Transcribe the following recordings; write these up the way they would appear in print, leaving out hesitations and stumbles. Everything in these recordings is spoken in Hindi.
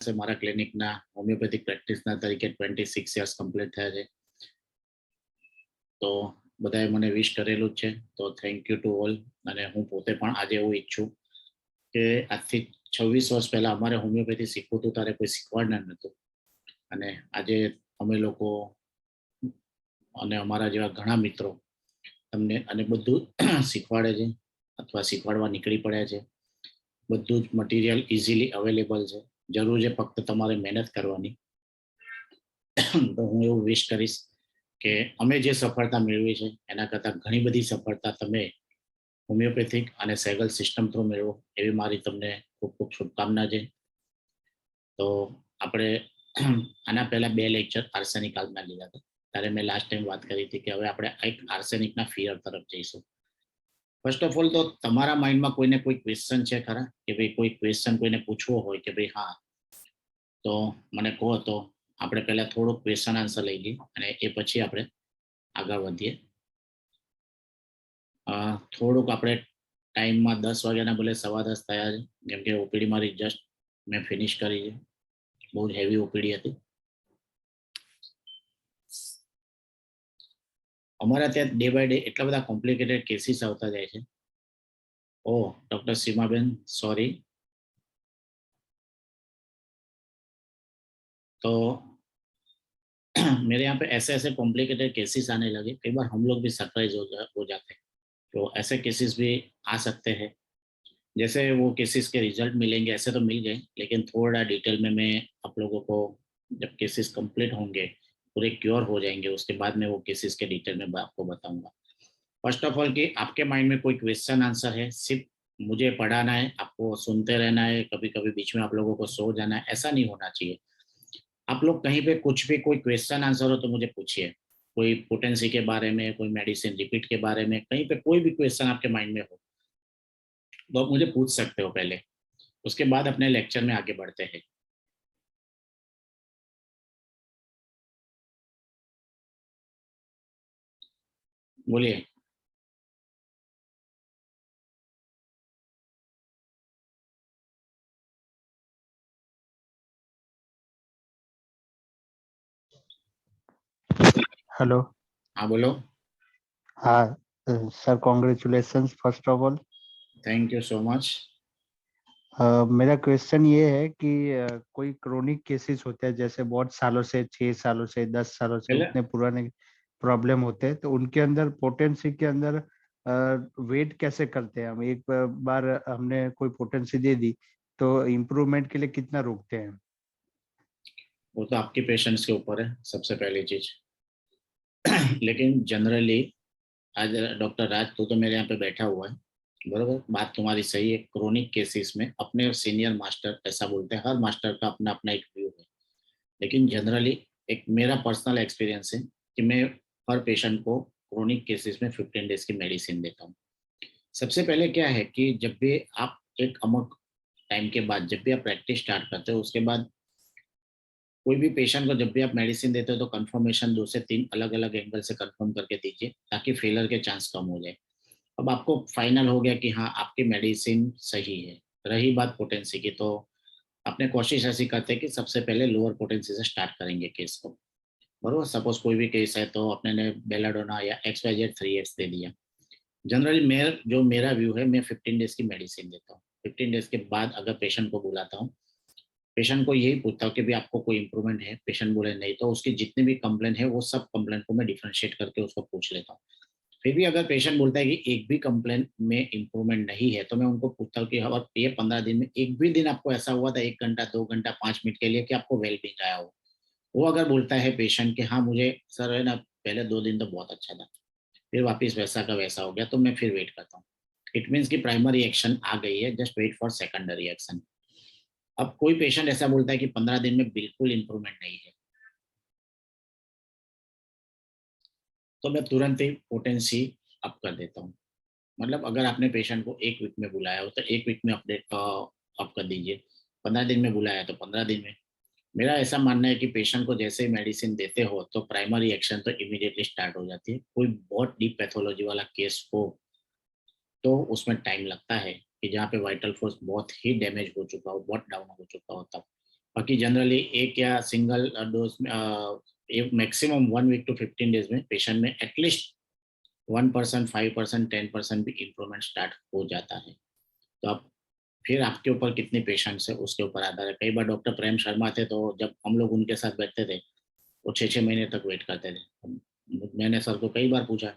મારા ક્લિનિકના હોમિયોપેથિક પ્રેક્ટિસના તરીકે 26 યર્સ કમ્પ્લીટ થયા છે. તો બધાએ મને વિશ કરેલું જ છે, તો થેન્ક યુ ટુ ઓલ. અને હું પોતે પણ આજે એવું ઈચ્છું કે આજથી 26 વર્ષ પહેલા અમારે હોમિયોપેથી શીખવું હતું ત્યારે કોઈ શીખવાડનાર નહોતું, અને આજે અમે લોકો અને અમારા જેવા ઘણા મિત્રો તમને અને બધું શીખવાડે છે અથવા શીખવાડવા નીકળી પડ્યા છે. બધું જ મટીરિયલ ઇઝીલી અવેલેબલ છે, જરૂર છે ફક્ત તમારે મહેનત કરવાની. તો હું એવું વિશ કરીશ કે અમે જે સફળતા મેળવી છે એના કરતાં ઘણી બધી સફળતા તમે હોમિયોપેથિક અને સેગલ સિસ્ટમ થ્રુ મેળવો, એવી મારી તમને ખૂબ ખૂબ શુભકામના છે. તો આપણે આના પહેલા 2 લેક્ચર આર્સેનિક આલ્કના લીધા હતા, ત્યારે મેં લાસ્ટ ટાઈમ વાત કરી હતી કે હવે આપણે એક આર્સેનિકના ફિયર તરફ જઈશું. ફર્સ્ટ ઓફ ઓલ તો તમારા માઇન્ડમાં કોઈને કોઈ ક્વેશ્ચન છે ખરા, કે ભાઈ કોઈ ક્વેશ્ચન કોઈને પૂછવો હોય કે ભાઈ હા તો મને કહો, તો આપણે પહેલા થોડુંક ક્વેશ્ચન આન્સર લઈ લઈએ અને એ પછી આપણે આગળ વધીએ. થોડુંક આપણે ટાઈમમાં 10 વાગ્યાના ભલે 10:15 થયા છે, કેમ કે ઓપીડી મારી જસ્ટ મેં ફિનિશ કરી છે. બહુ જ હેવી ઓપીડી હતી. અમારા ત્યાં ડે બાય ડે એટલા બધા કોમ્પ્લિકેટેડ કેસીસ આવતા જાય છે. ઓહ ડॉक्टर सीमाबेन, सॉरी. तो मेरे यहाँ पे ऐसे ऐसे कॉम्प्लिकेटेड केसेस आने लगे, कई बार हम लोग भी सरप्राइज हो जाते हैं. तो ऐसे केसेस भी आ सकते हैं. जैसे वो केसेस के रिजल्ट मिलेंगे ऐसे तो मिल गए, लेकिन थोड़ा डिटेल में मैं आप लोगों को जब केसेस कंप्लीट होंगे, पूरे क्योर हो जाएंगे, उसके बाद में वो केसेस के डिटेल में आपको बताऊंगा. फर्स्ट ऑफ ऑल कि आपके माइंड में कोई क्वेश्चन आंसर है, सिर्फ मुझे पढ़ाना है, आपको सुनते रहना है, कभी कभी बीच में आप लोगों को सो जाना है, ऐसा नहीं होना चाहिए. आप लोग कहीं पे कुछ भी कोई क्वेश्चन आंसर हो तो मुझे पूछिए. कोई पोटेंसी के बारे में, कोई मेडिसिन रिपीट के बारे में, कहीं पे कोई भी क्वेश्चन आपके माइंड में हो तो आप मुझे पूछ सकते हो पहले. उसके बाद अपने लेक्चर में आगे बढ़ते हैं. बोलिए. हेलो. हाँ बोलो. हाँ sir, congratulations first of all. Thank you so much. मेरा क्वेश्चन ये है कि कोई क्रोनिक केसेस होते हैं, जैसे बहुत सालों से, 6 सालों से, 10 सालों से, पहले उतने पुराने प्रॉब्लम होते हैं, तो उनके अंदर पोटेंसी के अंदर वेट कैसे करते हैं हम? एक बार हमने कोई पोटेंसी दे दी तो इम्प्रूवमेंट के लिए कितना रुकते हैं? वो तो आपके पेशेंट्स के ऊपर है सबसे पहली चीज. लेकिन जनरली आज डॉक्टर राज तो मेरे यहाँ पे बैठा हुआ है, बरोबर, बात तुम्हारी सही है. क्रोनिक केसेस में अपने सीनियर मास्टर ऐसा बोलते हैं, हर मास्टर का अपना अपना एक व्यू है. लेकिन जनरली एक मेरा पर्सनल एक्सपीरियंस है कि मैं हर पेशेंट को क्रोनिक केसेस में 15 डेज की मेडिसिन देता हूँ. सबसे पहले क्या है कि जब भी आप एक अमुक टाइम के बाद जब भी आप प्रैक्टिस स्टार्ट करते हो, उसके बाद कोई भी पेशेंट को जब भी आप मेडिसिन देते हो तो कंफर्मेशन 2 से 3 अलग अलग एंगल से कंफर्म करके दीजिए, ताकि फेलर के चांस कम हो जाए. अब आपको फाइनल हो गया कि हाँ आपकी मेडिसिन सही है. रही बात पोटेंसी की, तो अपने कोशिश ऐसी करते हैं कि सबसे पहले लोअर पोटेंसी से स्टार्ट करेंगे केस को. बरोबर, सपोज कोई भी केस है तो अपने ने बेलाडोना या XYZ 3X दे दिया. जनरली मेरा व्यू है, मैं 15 डेज की मेडिसिन देता हूँ. 15 डेज के बाद अगर पेशेंट को बुलाता हूँ, पेशेंट को यही पूछता हूँ कि भी आपको कोई इंप्रूवमेंट है. पेशेंट बोले नहीं, तो उसकी जितनी भी कंप्लेंट है वो सब कंप्लेंट को मैं डिफरेंशिएट करके उसको पूछ लेता हूँ. फिर भी अगर पेशेंट बोलता है कि एक भी कंप्लेंट में इंप्रूवमेंट नहीं है, तो मैं उनको पूछता हूँ कि और ये 15 दिन में एक भी दिन आपको ऐसा हुआ था 1 घंटा 2 घंटा 5 मिनट के लिए कि आपको वेलबींग आया हो. वो अगर बोलता है पेशेंट कि हाँ मुझे सर है ना पहले 2 दिन तो बहुत अच्छा था, फिर वापस वैसा का वैसा हो गया, तो मैं फिर वेट करता हूँ. इट मीन्स की प्राइमरी एक्शन आ गई है, just wait for secondary action. अब कोई पेशेंट ऐसा बोलता है कि 15 दिन में बिल्कुल इंप्रूवमेंट नहीं है, तो मैं तुरंत ही पोटेंसी अप कर देता हूँ. मतलब अगर आपने पेशेंट को 1 वीक में बुलाया हो तो 1 वीक में अपडेट अप कर दीजिए. 15 दिन में बुलाया तो 15 दिन में. मेरा ऐसा मानना है कि पेशेंट को जैसे ही मेडिसिन देते हो तो प्राइमरी एक्शन तो इमीडिएटली स्टार्ट हो जाती है. कोई बहुत डीप पैथोलॉजी वाला केस हो तो उसमें टाइम लगता है, कि जहाँ पे वाइटल फोर्स बहुत ही डैमेज हो चुका हो, बहुत डाउन हो चुका हो तब. बाकी जनरली एक या सिंगल डोज में मैक्सिमम 1 वीक टू 15 डेज में पेशेंट में एटलीस्ट 1%, 5%, 10% भी इम्प्रूवमेंट स्टार्ट हो जाता है। तो आप फिर आपके ऊपर कितने पेशेंट्स है उसके ऊपर आधार है। कई बार डॉक्टर प्रेम शर्मा थे, तो जब हम लोग उनके साथ बैठते थे वो 6-6 महीने तक वेट करते थे। मैंने सर को कई बार पूछा,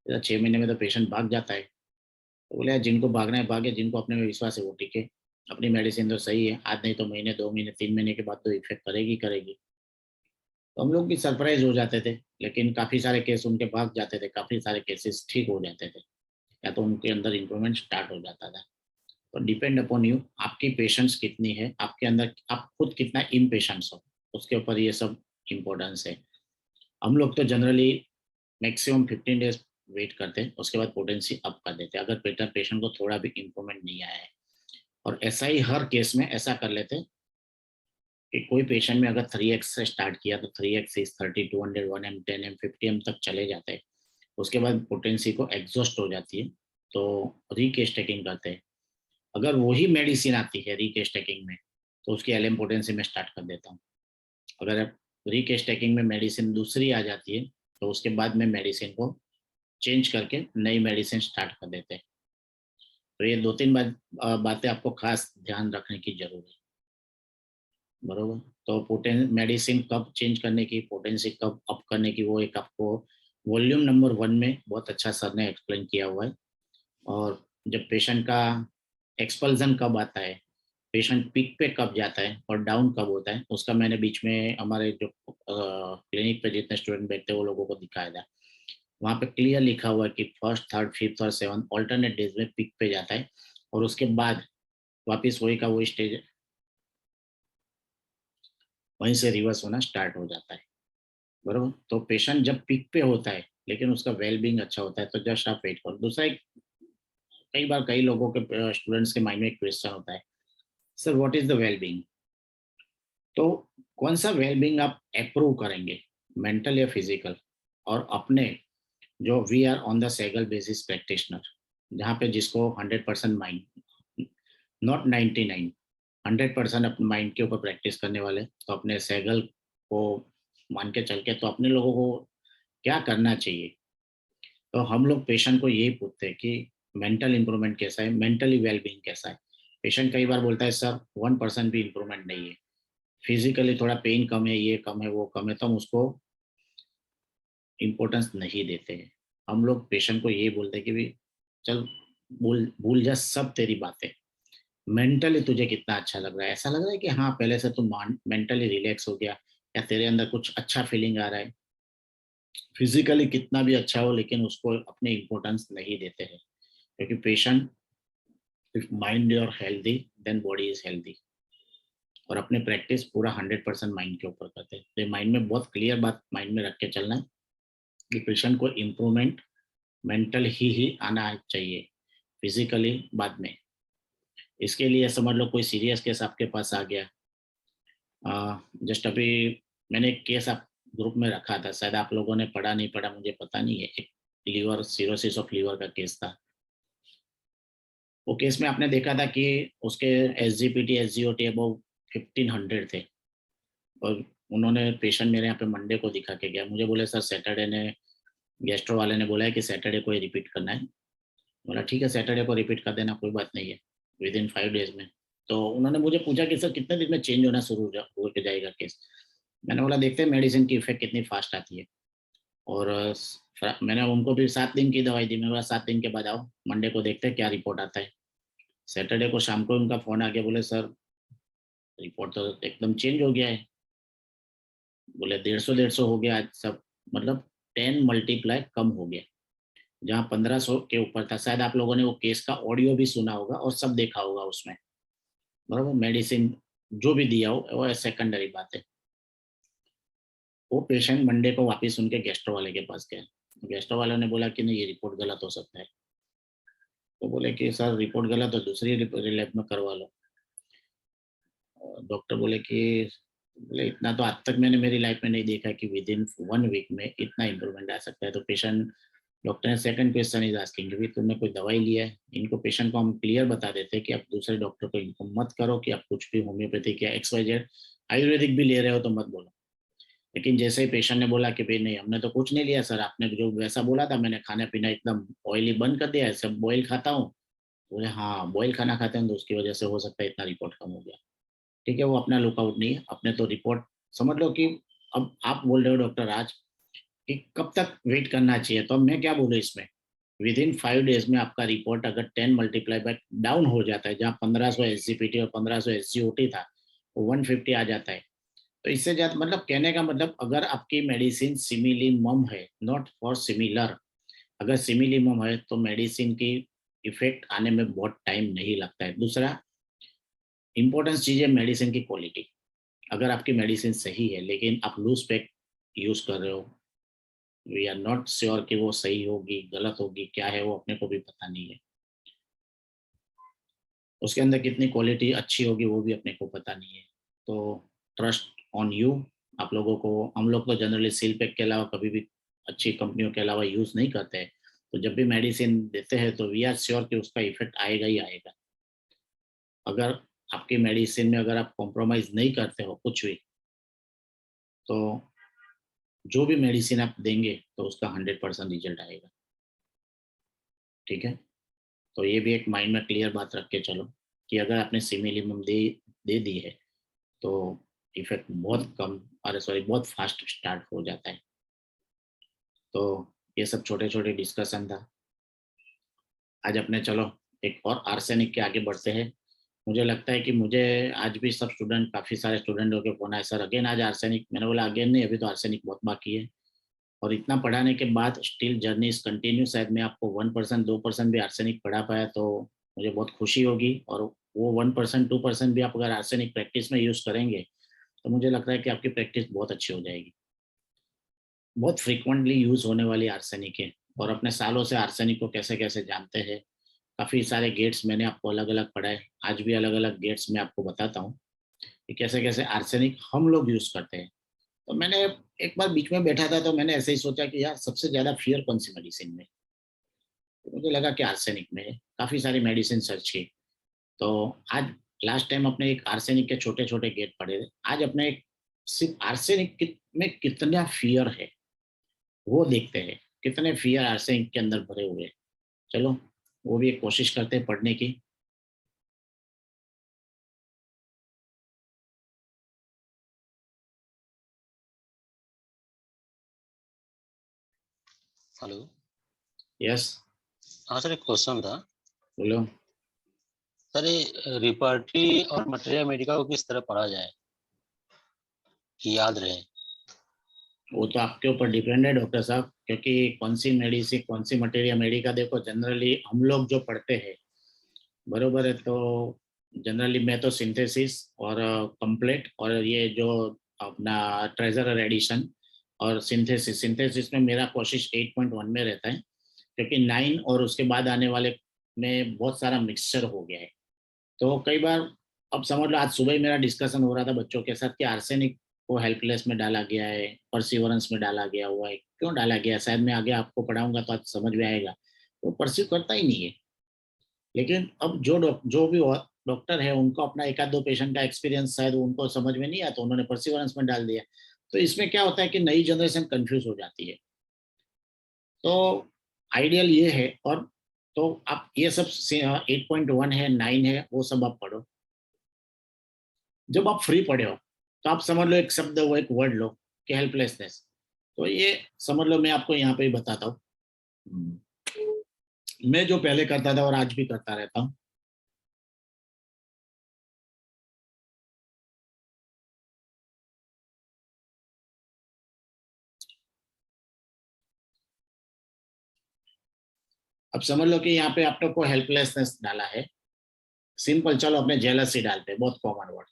6 महीने में तो पेशेंट भाग जाता है। तो बोले, जिनको भागना है भागे, जिनको अपने में विश्वास है वो टिके। अपनी मेडिसिन तो सही है, आज नहीं तो महीने, 2 महीने, 3 महीने के बाद तो इफेक्ट करेगी करेगी। तो हम लोग भी सरप्राइज हो जाते थे, लेकिन काफी सारे केस उनके भाग जाते थे, काफी सारे केसेस ठीक हो जाते थे, या तो उनके अंदर इम्प्रूवमेंट स्टार्ट हो जाता था। तो डिपेंड अपॉन यू, आपकी पेशेंस कितनी है, आपके अंदर आप खुद कितना इम्पेशेंस हो, उसके ऊपर ये सब इम्पोर्टेंस है। हम लोग तो जनरली मैक्सिमम 15 डेज वेट करते हैं, उसके बाद पोटेंसी अप कर देते हैं अगर पेशेंट को थोड़ा भी इम्प्रूवमेंट नहीं आया है। और ऐसा ही हर केस में ऐसा कर लेते हैं कि कोई पेशेंट में अगर 3x से स्टार्ट किया तो 3x is 30, 200, 1m, 10m, 50m तक चले जाते हैं। उसके बाद पोटेंसी को एग्जॉस्ट हो जाती है, तो रीकेस्टेकिंग करते हैं। अगर वही मेडिसिन आती है रीकेस्टेकिंग में, तो उसकी एलएम पोटेंसी में स्टार्ट कर देता हूँ। अगर रीकेस्टेकिंग में मेडिसिन दूसरी आ जाती है, तो उसके बाद में मेडिसिन को चेंज करके नई मेडिसिन स्टार्ट कर देते हैं। तो ये 2-3 बातें आपको खास ध्यान रखने की जरूरत है, बरोबर। तो मेडिसिन कब चेंज करने की, पोटेंसी कब अप करने की, वो एक आपको वॉल्यूम नंबर 1 में बहुत अच्छा सर ने एक्सप्लेन किया हुआ है। और जब पेशेंट का एक्सपल्जन कब आता है, पेशेंट पीक पे कब जाता है और डाउन कब होता है, उसका मैंने बीच में हमारे जो क्लिनिक पे जितने स्टूडेंट बैठते हैं वो लोगों को दिखाया था। वहाँ पे क्लियर लिखा हुआ है कि फर्स्ट, थर्ड, फिफ्थ और सेवंथ ऑल्टरनेट डेज में पीक पे जाता है, और उसके बाद वापिस वही का वही स्टेज वहीं से रिवर्स होना स्टार्ट हो जाता है, बरोबर। तो पेशेंट जब पीक पे होता है लेकिन उसका वेल बींग अच्छा होता है, तो जस्ट आप वेट करो। दूसरा एक, कई बार कई लोगों के स्टूडेंट्स के माइंड में एक क्वेश्चन होता है, sir what is the well being. तो कौन सा वेल बींग आप अप्रूव करेंगे, मेंटल या फिजिकल। और अपने जो वी आर ऑन द सेगल बेसिस प्रैक्टिशनर, जहाँ पे जिसको 100% माइंड, नॉट 99, 100% अपने माइंड के ऊपर प्रैक्टिस करने वाले, तो अपने सेगल को मान के चल के तो अपने लोगों को क्या करना चाहिए। तो हम लोग पेशेंट को यही पूछते हैं कि मेंटल इंप्रूवमेंट कैसा है, मेंटली वेलबींग कैसा है। पेशेंट कई बार बोलता है सर 1% भी इंप्रूवमेंट नहीं है, फिजिकली थोड़ा पेन कम है, ये कम है, वो कम है, तो हम उसको इम्पोर्टेंस नहीं देते हैं। हम लोग पेशेंट को यही बोलते हैं कि भाई चल, भूल भूल जा सब तेरी बातें, मेंटली तुझे कितना अच्छा लग रहा है। ऐसा लग रहा है कि हाँ पहले से तू मेंटली रिलैक्स हो गया, या तेरे अंदर कुछ अच्छा फीलिंग आ रहा है। फिजिकली कितना भी अच्छा हो, लेकिन उसको अपने इम्पोर्टेंस नहीं देते हैं, क्योंकि patient, if mind your healthy then body is healthy. और अपने प्रैक्टिस पूरा 100% माइंड के ऊपर करते हैं। तो माइंड में बहुत क्लियर बात माइंड में रख के चलना है कि पेशेंट को इम्प्रूवमेंट मेंटल ही आना चाहिए, फिजिकली बाद में। इसके लिए समझ लो कोई सीरियस केस आपके पास आ गया, जस्ट अभी मैंने एक केस आप ग्रुप में रखा था, शायद आप लोगों ने पढ़ा नहीं पढ़ा मुझे पता नहीं है। एक लीवर सिरोसिस ऑफ लीवर का केस था। वो केस में आपने देखा था कि उसके SGPT SGOT अबव 1500 थे। और उन्होंने पेशेंट मेरे यहाँ पे मंडे को दिखा के गया, मुझे बोले सर सैटरडे ने गेस्ट्रो वाले ने बोला है कि सैटरडे को ही रिपीट करना है। बोला ठीक है सैटरडे को रिपीट कर देना, कोई बात नहीं है, विद इन 5 डेज में। तो उन्होंने मुझे पूछा कि सर कितने दिन में चेंज होना शुरू हो जाएगा केस। मैंने बोला देखते हैं मेडिसिन की इफेक्ट कितनी फास्ट आती है। और मैंने उनको भी 7 दिन की दवाई दी। मैंने बोला 7 दिन के बाद आओ, मंडे को देखते हैं क्या रिपोर्ट आता है। सैटरडे को शाम को उनका फोन आ गया, बोले सर रिपोर्ट तो एकदम चेंज हो गया है। बोले 150 हो गया आज सब, मतलब 10 मल्टीप्लाई कम हो गया। जहाँ 1500 के ऊपर था, शायद आप लोगों ने वो केस का ऑडियो भी सुना होगा और सब देखा होगा उसमें, बराबर। मेडिसिन जो भी दिया हो वो सेकेंडरी बात है। वो पेशेंट मंडे को वापस उनके गेस्ट्रो वाले के पास गया। गेस्ट्रो वाले ने बोला कि नहीं ये रिपोर्ट गलत हो सकता है। तो बोले कि सर रिपोर्ट गलत हो दूसरी लैब में करवा लो। डॉक्टर बोले कि, बोले इतना तो आज तक मैंने मेरी लाइफ में नहीं देखा कि विद इन 1 वीक में इतना इम्प्रूवमेंट आ सकता है। तो पेशेंट, डॉक्टर ने सेकंड क्वेश्चन इज आस्किंग भी तुमने कोई दवाई लिया है। इनको पेशेंट को हम क्लियर बता देते हैं कि आप दूसरे डॉक्टर को इनको मत करो कि आप कुछ भी होम्योपैथिक या XYZ आयुर्वेदिक भी ले रहे हो तो मत बोलो। लेकिन जैसे ही पेशेंट ने बोला कि भाई नहीं हमने तो कुछ नहीं लिया सर, आपने जो वैसा बोला था, मैंने खाना पीना एकदम ऑयली बंद कर दिया है, सब बॉयल खाता हूँ। बोले हाँ बॉयल खाना खाते हैं तो उसकी वजह से हो सकता है इतना रिपोर्ट कम हो गया। ठीक है, वो अपना लुकआउट नहीं है, अपने तो रिपोर्ट समझ लो कि अब आप बोल रहे हो डॉक्टर आज कि कब तक वेट करना चाहिए, तो अब मैं क्या बोलूँ इसमें, विद इन 5 डेज में आपका रिपोर्ट अगर 10 मल्टीप्लाई बाय डाउन हो जाता है, जहाँ 1500 एसजीपीटी और 1500 एसजीओटी था, वो 150 आ जाता है। तो इससे ज्यादा मतलब कहने का मतलब, अगर आपकी मेडिसिन सिमिलिमम है, नॉट फॉर सिमिलर, अगर सिमिलिमम है तो मेडिसिन की इफेक्ट आने में बहुत टाइम नहीं लगता है। दूसरा इंपॉर्टेंस चीज है मेडिसिन की क्वालिटी। अगर आपकी मेडिसिन सही है लेकिन आप लूज पैक यूज कर रहे हो, वी आर नॉट श्योर कि वो सही होगी गलत होगी, क्या है वो अपने को भी पता नहीं है। उसके अंदर कितनी क्वालिटी अच्छी होगी वो भी अपने को पता नहीं है। तो ट्रस्ट ऑन यू। आप लोगों को, हम लोग तो जनरली सील पैक के अलावा कभी भी अच्छी कंपनियों के अलावा यूज नहीं करते हैं। तो जब भी मेडिसिन देते हैं तो वी आर श्योर कि उसका इफेक्ट आएगा ही आएगा। अगर आपकी मेडिसिन में अगर आप कॉम्प्रोमाइज नहीं करते हो कुछ भी, तो जो भी मेडिसिन आप देंगे तो उसका 100% रिजल्ट आएगा। ठीक है, तो ये भी एक माइंड में क्लियर बात रख के चलो कि अगर आपने सिमिलिमम दे दी है तो इफेक्ट बहुत कम, अरे सॉरी बहुत फास्ट स्टार्ट हो जाता है। तो ये सब छोटे छोटे डिस्कशन था आज अपने। चलो एक और आर्सेनिक के आगे बढ़ते हैं। मुझे लगता है कि मुझे आज भी सब स्टूडेंट, काफी सारे स्टूडेंटों के फोन आए, सर अगेन आज आर्सेनिक। मैंने बोला अगेन नहीं, अभी तो आर्सेनिक बहुत बाकी है। और इतना पढ़ाने के बाद स्टिल जर्नी इज कंटिन्यू। शायद मैं आपको 1% 2% भी आर्सेनिक पढ़ा पाया तो मुझे बहुत खुशी होगी। और वो 1% 2% भी आप अगर आर्सेनिक प्रैक्टिस में यूज करेंगे तो मुझे लगता है कि आपकी प्रैक्टिस बहुत अच्छी हो जाएगी। बहुत फ्रिक्वेंटली यूज होने वाली आर्सेनिक है। और अपने सालों से आर्सेनिक को कैसे कैसे जानते हैं, काफी सारे गेट्स मैंने आपको अलग अलग पढ़ाए, आज भी अलग अलग गेट्स में आपको बताता हूँ कि कैसे कैसे आर्सेनिक हम लोग यूज करते हैं। तो मैंने एक बार बीच में बैठा था तो मैंने ऐसे ही सोचा कि यार सबसे ज्यादा फियर कौन सी मेडिसिन में, तो मुझे लगा कि आर्सेनिक में है। काफी सारी मेडिसिन सर्च की तो आज लास्ट टाइम अपने एक आर्सेनिक के छोटे छोटे गेट पढ़े थे, आज अपने एक सिर्फ आर्सेनिक में कितना फियर है वो देखते हैं। कितने फियर आर्सेनिक के अंदर भरे हुए हैं। चलो वो भी एक कोशिश करते हैं पढ़ने की। हेलो। यस हाँ सर, एक क्वेश्चन था। बोलो। सर ये रिपर्टी और मटेरिया मेडिका को किस तरह पढ़ा जाए कि याद रहे? वो तो आपके ऊपर डिपेंड है डॉक्टर साहब, क्योंकि कौन सी मेडिसिन कौन सी मटेरिया मेडिका, देखो जनरली हम लोग जो पढ़ते हैं बरोबर है, तो जनरली मैं तो सिंथेसिस और कंप्लीट और ये जो अपना ट्रेजर और एडिशन और सिंथेसिस, सिंथेसिस में मेरा कोशिश 8.1 में रहता है, क्योंकि 9 और उसके बाद आने वाले में बहुत सारा मिक्सचर हो गया है। तो कई बार, अब समझ लो आज सुबह ही मेरा डिस्कशन हो रहा था बच्चों के साथ कि आर्सेनिक को हेल्पलेस में डाला गया है, परसिवरेंस में डाला गया हुआ है, क्यों डाला गया है, शायद मैं आगे आपको पढ़ाऊंगा तो आज समझ में आएगा। वो परसिव करता ही नहीं है। लेकिन अब जो भी डॉक्टर है उनको अपना एक आध दो पेशेंट का एक्सपीरियंस शायद उनको समझ में नहीं आता, उन्होंने परसिवरेंस में डाल दिया। तो इसमें क्या होता है कि नई जनरेशन कंफ्यूज हो जाती है। तो आइडियल ये है। और तो आप ये सब 8.1 है 9 है वो सब आप पढ़ो। जब आप फ्री पढ़े हो तो आप समझ लो एक शब्द, वो एक वर्ड लो कि हेल्पलेसनेस। तो ये समझ लो मैं आपको यहाँ पे ही बताता हूँ। मैं जो पहले करता था और आज भी करता रहता हूँ, अब समझ लो कि यहाँ पे आप लोग को हेल्पलेसनेस डाला है। सिंपल, चलो अपने जेलसी डालते हैं, बहुत कॉमन वर्ड।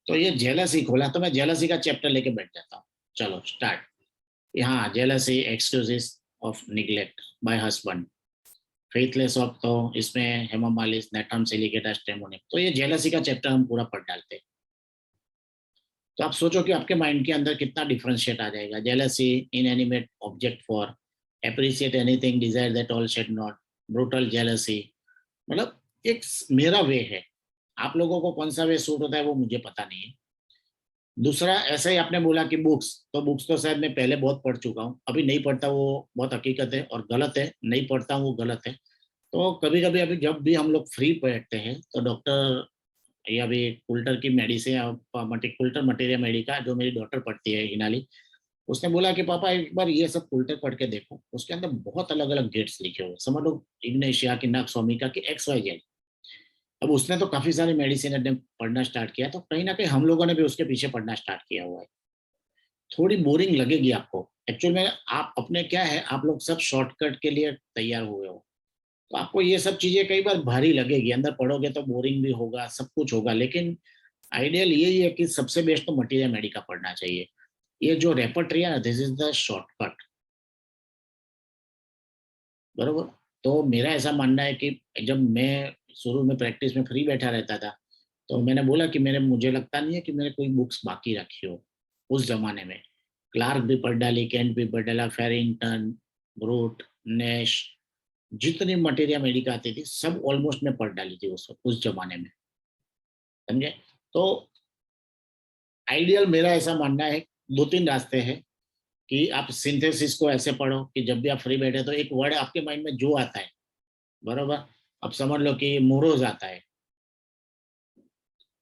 तो ये जेलसी खोला तो मैं जेलसी का चैप्टर लेके बैठ जाता हूँ। चलो स्टार्ट। यहाँ jealousy excuses of neglect bye husband, faithless of, तो इसमें हेमोमालिस नेट्रम सिलिकेटा स्टेमोनिक, तो ये जेलसी का चैप्टर हम पूरा पढ़ डालते हैं। तो आप सोचो कि आपके माइंड के अंदर कितना डिफरेंशिएट आ जाएगा। Jealousy, inanimate object for, appreciate anything, desire that all shed not, brutal jealousy. मतलब एक मेरा वे है, आप लोगों को कौन सा वे सूट होता है वो मुझे पता नहीं है। दूसरा, ऐसा ही आपने बोला कि बुक्स, तो बुक्स तो शायद मैं पहले बहुत पढ़ चुका हूँ, अभी नहीं पढ़ता वो बहुत हकीकत है और गलत है, नहीं पढ़ता हूँ वो गलत है। तो कभी कभी अभी जब भी हम लोग फ्री बैठते हैं तो डॉक्टर या अभी कुल्टर की मेडिसिन या कुल्टर मटेरिया मेडिका जो मेरी डॉक्टर पढ़ती है हिनाली, उसने बोला कि पापा एक बार ये सब कुल्टर पढ़ के देखो, उसके अंदर बहुत अलग अलग गेट्स लिखे हुए, समझ लो इग्नेशिया की, नक स्वामिका की, XYZ। अब उसने तो काफी सारी मेडिसिन ने पढ़ना स्टार्ट किया, तो कहीं ना कहीं हम लोगों ने भी उसके पीछे पढ़ना स्टार्ट किया हुआ है। थोड़ी बोरिंग लगेगी आपको एक्चुअल में, आप अपने क्या है, आप लोग सब शॉर्टकट के लिए तैयार हुए हो, तो आपको ये सब चीजें कई बार भारी लगेगी, अंदर पढ़ोगे तो बोरिंग भी होगा, सब कुछ होगा, लेकिन आइडियल यही है कि सबसे बेस्ट तो मटीरियल मेडिका पढ़ना चाहिए। ये जो रेपर्टरी है ना, दिस इज द शॉर्टकट, बरोबर। तो मेरा ऐसा मानना है कि जब मैं शुरू में प्रैक्टिस में फ्री बैठा रहता था, तो मैंने बोला कि मुझे लगता नहीं है कि मैंने कोई बुक्स बाकी रखी हो। उस जमाने में क्लार्क भी पढ़ डाली, कैंट भी पढ़ डाला, फेरिंगटन, ब्रूट, नैश, जितनी मटेरिया मेडिका आती थी सब ऑलमोस्ट मैं पढ़ डाली थी उस जमाने में, समझे। तो आइडियल मेरा ऐसा मानना है, दो तीन रास्ते हैं कि आप सिंथेसिस को ऐसे पढ़ो कि जब भी आप फ्री बैठे तो एक वर्ड आपके माइंड में जो आता है, बरोबर। अब समझ लो कि मोरोज आता है,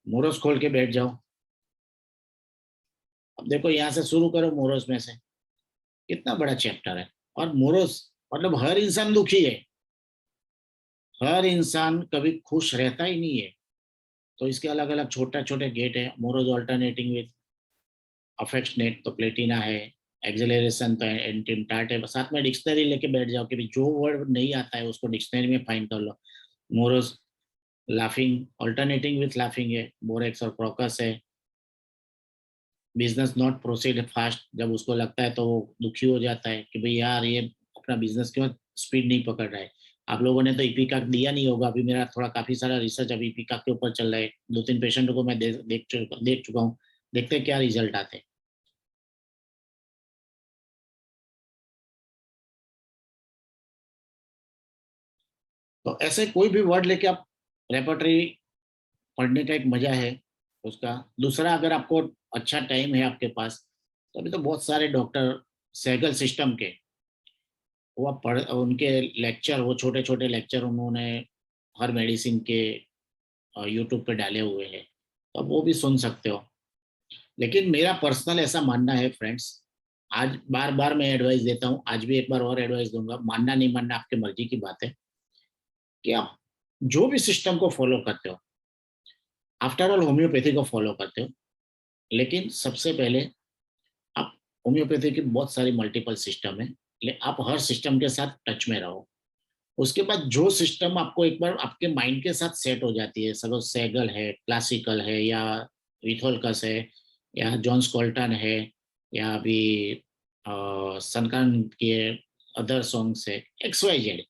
मोरोज खोल के बैठ जाओ। अब देखो यहाँ से शुरू करो मोरोज में से, कितना बड़ा चैप्टर है। और मोरोज मतलब हर इंसान दुखी है, हर इंसान कभी खुश रहता ही नहीं है। तो इसके अलग अलग छोटे छोटे गेट है, मोरोज ऑल्टरनेटिंग विद अफेक्शनेट तो प्लेटिना है, एक्सेलरेशन तो एंटिमटाट है। साथ में डिक्शनरी लेके बैठ जाओ कि जो वर्ड नहीं आता है उसको डिक्शनरी में फाइंड कर लो। Morose laughing, alternating with laughing है, बोरेक्स और क्रोकस है। बिजनेस नॉट प्रोसीड फास्ट, जब उसको लगता है तो वो दुखी हो जाता है कि भाई यार ये अपना बिजनेस क्यों स्पीड नहीं पकड़ रहा है। आप लोगों ने तो इपिका दिया नहीं होगा, अभी मेरा थोड़ा काफी सारा रिसर्च अभी इपिका के ऊपर चल रहा है, दो तीन पेशेंटों को मैं देख चुका हूँ, देखते हैं क्या रिजल्ट आते हैं। तो ऐसे कोई भी वर्ड लेके आप रेपर्टरी पढ़ने का एक मजा है उसका। दूसरा, अगर आपको अच्छा टाइम है आपके पास, तो अभी तो बहुत सारे डॉक्टर सैगल सिस्टम के, वो आप पढ़ उनके लेक्चर, वो छोटे छोटे लेक्चर उन्होंने हर मेडिसिन के यूट्यूब पे डाले हुए हैं, तो आप वो भी सुन सकते हो। लेकिन मेरा पर्सनल ऐसा मानना है फ्रेंड्स, आज बार बार मैं एडवाइस देता हूँ, आज भी एक बार और एडवाइस दूंगा, मानना नहीं मानना आपकी मर्जी की बात है, कि आप जो भी सिस्टम को फॉलो करते हो, आफ्टर ऑल होम्योपैथी को फॉलो करते हो, लेकिन सबसे पहले आप, होम्योपैथी की बहुत सारी मल्टीपल सिस्टम है, लेकिन आप हर सिस्टम के साथ टच में रहो। उसके बाद जो सिस्टम आपको एक बार आपके माइंड के साथ सेट हो जाती है, सपोज सैगल है, क्लासिकल है, या विथोल्कस है, या जॉन स्कॉल्टन है, या अभी सनकान के अदर सॉन्ग्स है, XYZ,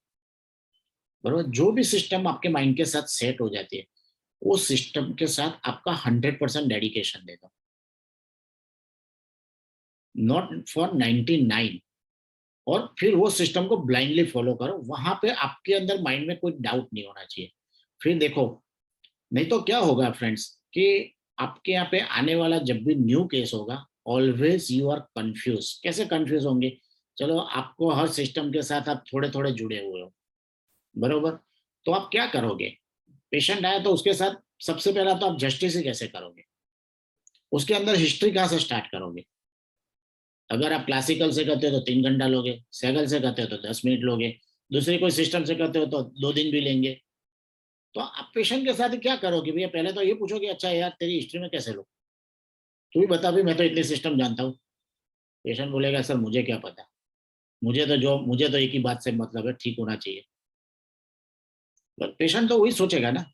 बरोबर। जो भी सिस्टम आपके माइंड के साथ सेट हो जाती है, वो सिस्टम के साथ आपका 100% डेडिकेशन दे दो, नॉट फॉर 99। और फिर वो सिस्टम को ब्लाइंडली फॉलो करो, वहां पे आपके अंदर माइंड में कोई डाउट नहीं होना चाहिए। फिर देखो, नहीं तो क्या होगा फ्रेंड्स, कि आपके यहाँ पे आने वाला जब भी न्यू केस होगा, ऑलवेज यू आर कंफ्यूज। कैसे कंफ्यूज होंगे, चलो आपको हर सिस्टम के साथ आप थोड़े थोड़े जुड़े हुए हो, बरोबर। तो आप क्या करोगे, पेशेंट आया तो उसके साथ सबसे पहला तो आप जस्टिस ही कैसे करोगे, उसके अंदर हिस्ट्री कहाँ से स्टार्ट करोगे। अगर आप क्लासिकल से करते हो तो 3 घंटा लोगे, सैगल से करते हो तो 10 मिनट लोगे, दूसरे कोई सिस्टम से करते हो तो 2 दिन भी लेंगे। तो आप पेशेंट के साथ क्या करोगे भैया, पहले तो ये पूछोगे अच्छा यार तेरी हिस्ट्री में कैसे लो, तू ही बता भी, मैं तो इतने सिस्टम जानता हूँ। पेशेंट बोलेगा सर मुझे क्या पता, मुझे तो एक ही बात से मतलब है, ठीक होना चाहिए। पेशेंट तो वही सोचेगा ना।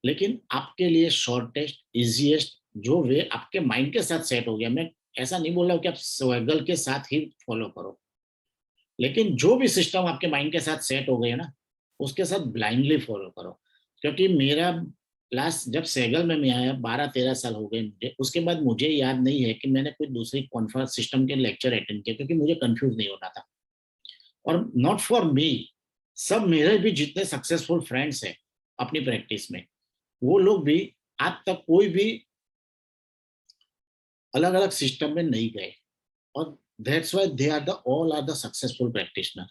लेकिन आपके लिए शॉर्टेस्ट इजिएस्ट जो वे आपके माइंड के साथ सेट हो गया, मैं ऐसा नहीं बोल रहा हूँ कि आप स्वेगल के साथ ही फॉलो करो, लेकिन जो भी सिस्टम आपके माइंड के साथ सेट हो गए ना, उसके साथ ब्लाइंडली फॉलो करो। क्योंकि मेरा लास्ट जब सैगल में मैं आया 12-13 साल हो गए मुझे, उसके बाद मुझे याद नहीं है कि मैंने कोई दूसरी कॉन्फ्रेंस सिस्टम के लेक्चर अटेंड किया, क्योंकि मुझे कंफ्यूज नहीं होना था। और नॉट फॉर मी, सब मेरे भी जितने सक्सेसफुल फ्रेंड्स हैं अपनी प्रैक्टिस में, वो लोग भी आज तक कोई भी अलग अलग सिस्टम में नहीं गए, और that's why they are the all are the successful practitioner.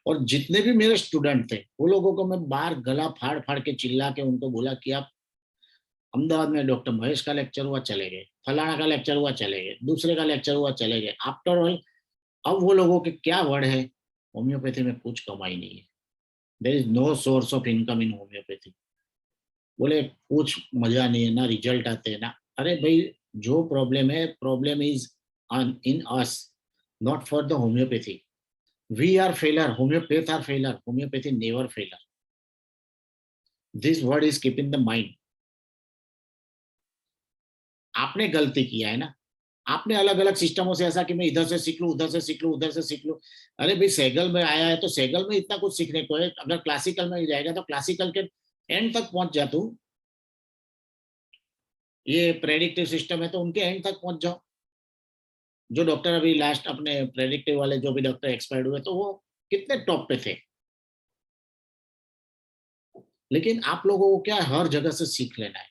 और जितने भी मेरे स्टूडेंट थे वो लोगों को मैं बाहर गला फाड़ फाड़ के चिल्ला के उनको बोला कि आप अहमदाबाद में डॉक्टर महेश का लेक्चर हुआ चले गए, फलाना का लेक्चर हुआ चले गए, दूसरे का लेक्चर हुआ चले गए। आफ्टर ऑल अब वो लोगों के क्या वर्ड है, होम्योपैथी में कुछ कमाई नहीं है, there is no source of income in homeopathy. बोले कुछ मजा नहीं है, ना रिजल्ट आते हैं ना। अरे भाई, जो प्रॉब्लम है, problem is in us, not for the homeopathy. We are failure, homeopath are failure, homeopathy never failure. This word is keep in the mind. आपने गलती किया है ना, आपने अलग अलग सिस्टमों से ऐसा कि मैं इधर से सीख लूं, उधर से सीख लूं, उधर से सीख लूं। अरे भाई, सैगल में आया है तो सैगल में इतना कुछ सीखने को है, अगर क्लासिकल में जाएगा तो क्लासिकल के एंड तक पहुंच जा तू। ये प्रेडिक्टिव सिस्टम है तो उनके एंड तक पहुंच जाओ। जो डॉक्टर अभी लास्ट अपने प्रेडिक्टिव वाले जो भी डॉक्टर एक्सपायर्ड हुए तो वो कितने टॉप पे थे। लेकिन आप लोगों को क्या हर जगह से सीख लेना है,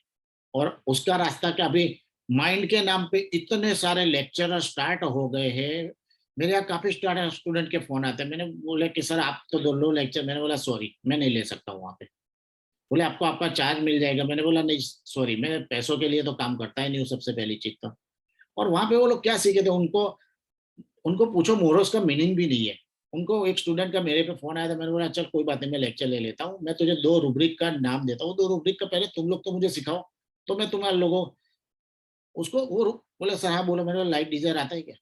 और उसका रास्ता क्या, अभी माइंड के नाम पे इतने सारे लेक्चर स्टार्ट हो गए हैं। मेरे यहाँ काफी स्टूडेंट के फोन आते हैं, मैंने बोले कि सर आप तो दो लो लेक्चर, मैंने बोला सॉरी मैं नहीं ले सकता हूँ वहाँ पे। बोले आपको आपका चार्ज मिल जाएगा, मैंने बोला नहीं सॉरी, मैं पैसों के लिए तो काम करता ही नहीं हूँ, सबसे पहली चीज तो। और वहां पे वो लोग क्या सीखे थे, उनको उनको पूछो मोरस का मीनिंग भी नहीं है। उनको एक स्टूडेंट का मेरे पे फोन आया था, मैंने बोला चल कोई बात नहीं, मैं लेक्चर ले लेता हूँ, मैं तुझे 2 रूब्रिक का नाम देता हूँ, 2 रूब्रिक का पहले तुम लोग तो मुझे सिखाओ, तो मैं तुम्हारे लोगों उसको वो बोले सर हाँ बोलो, मैंने बोला लाइट डिजायर आता है क्या।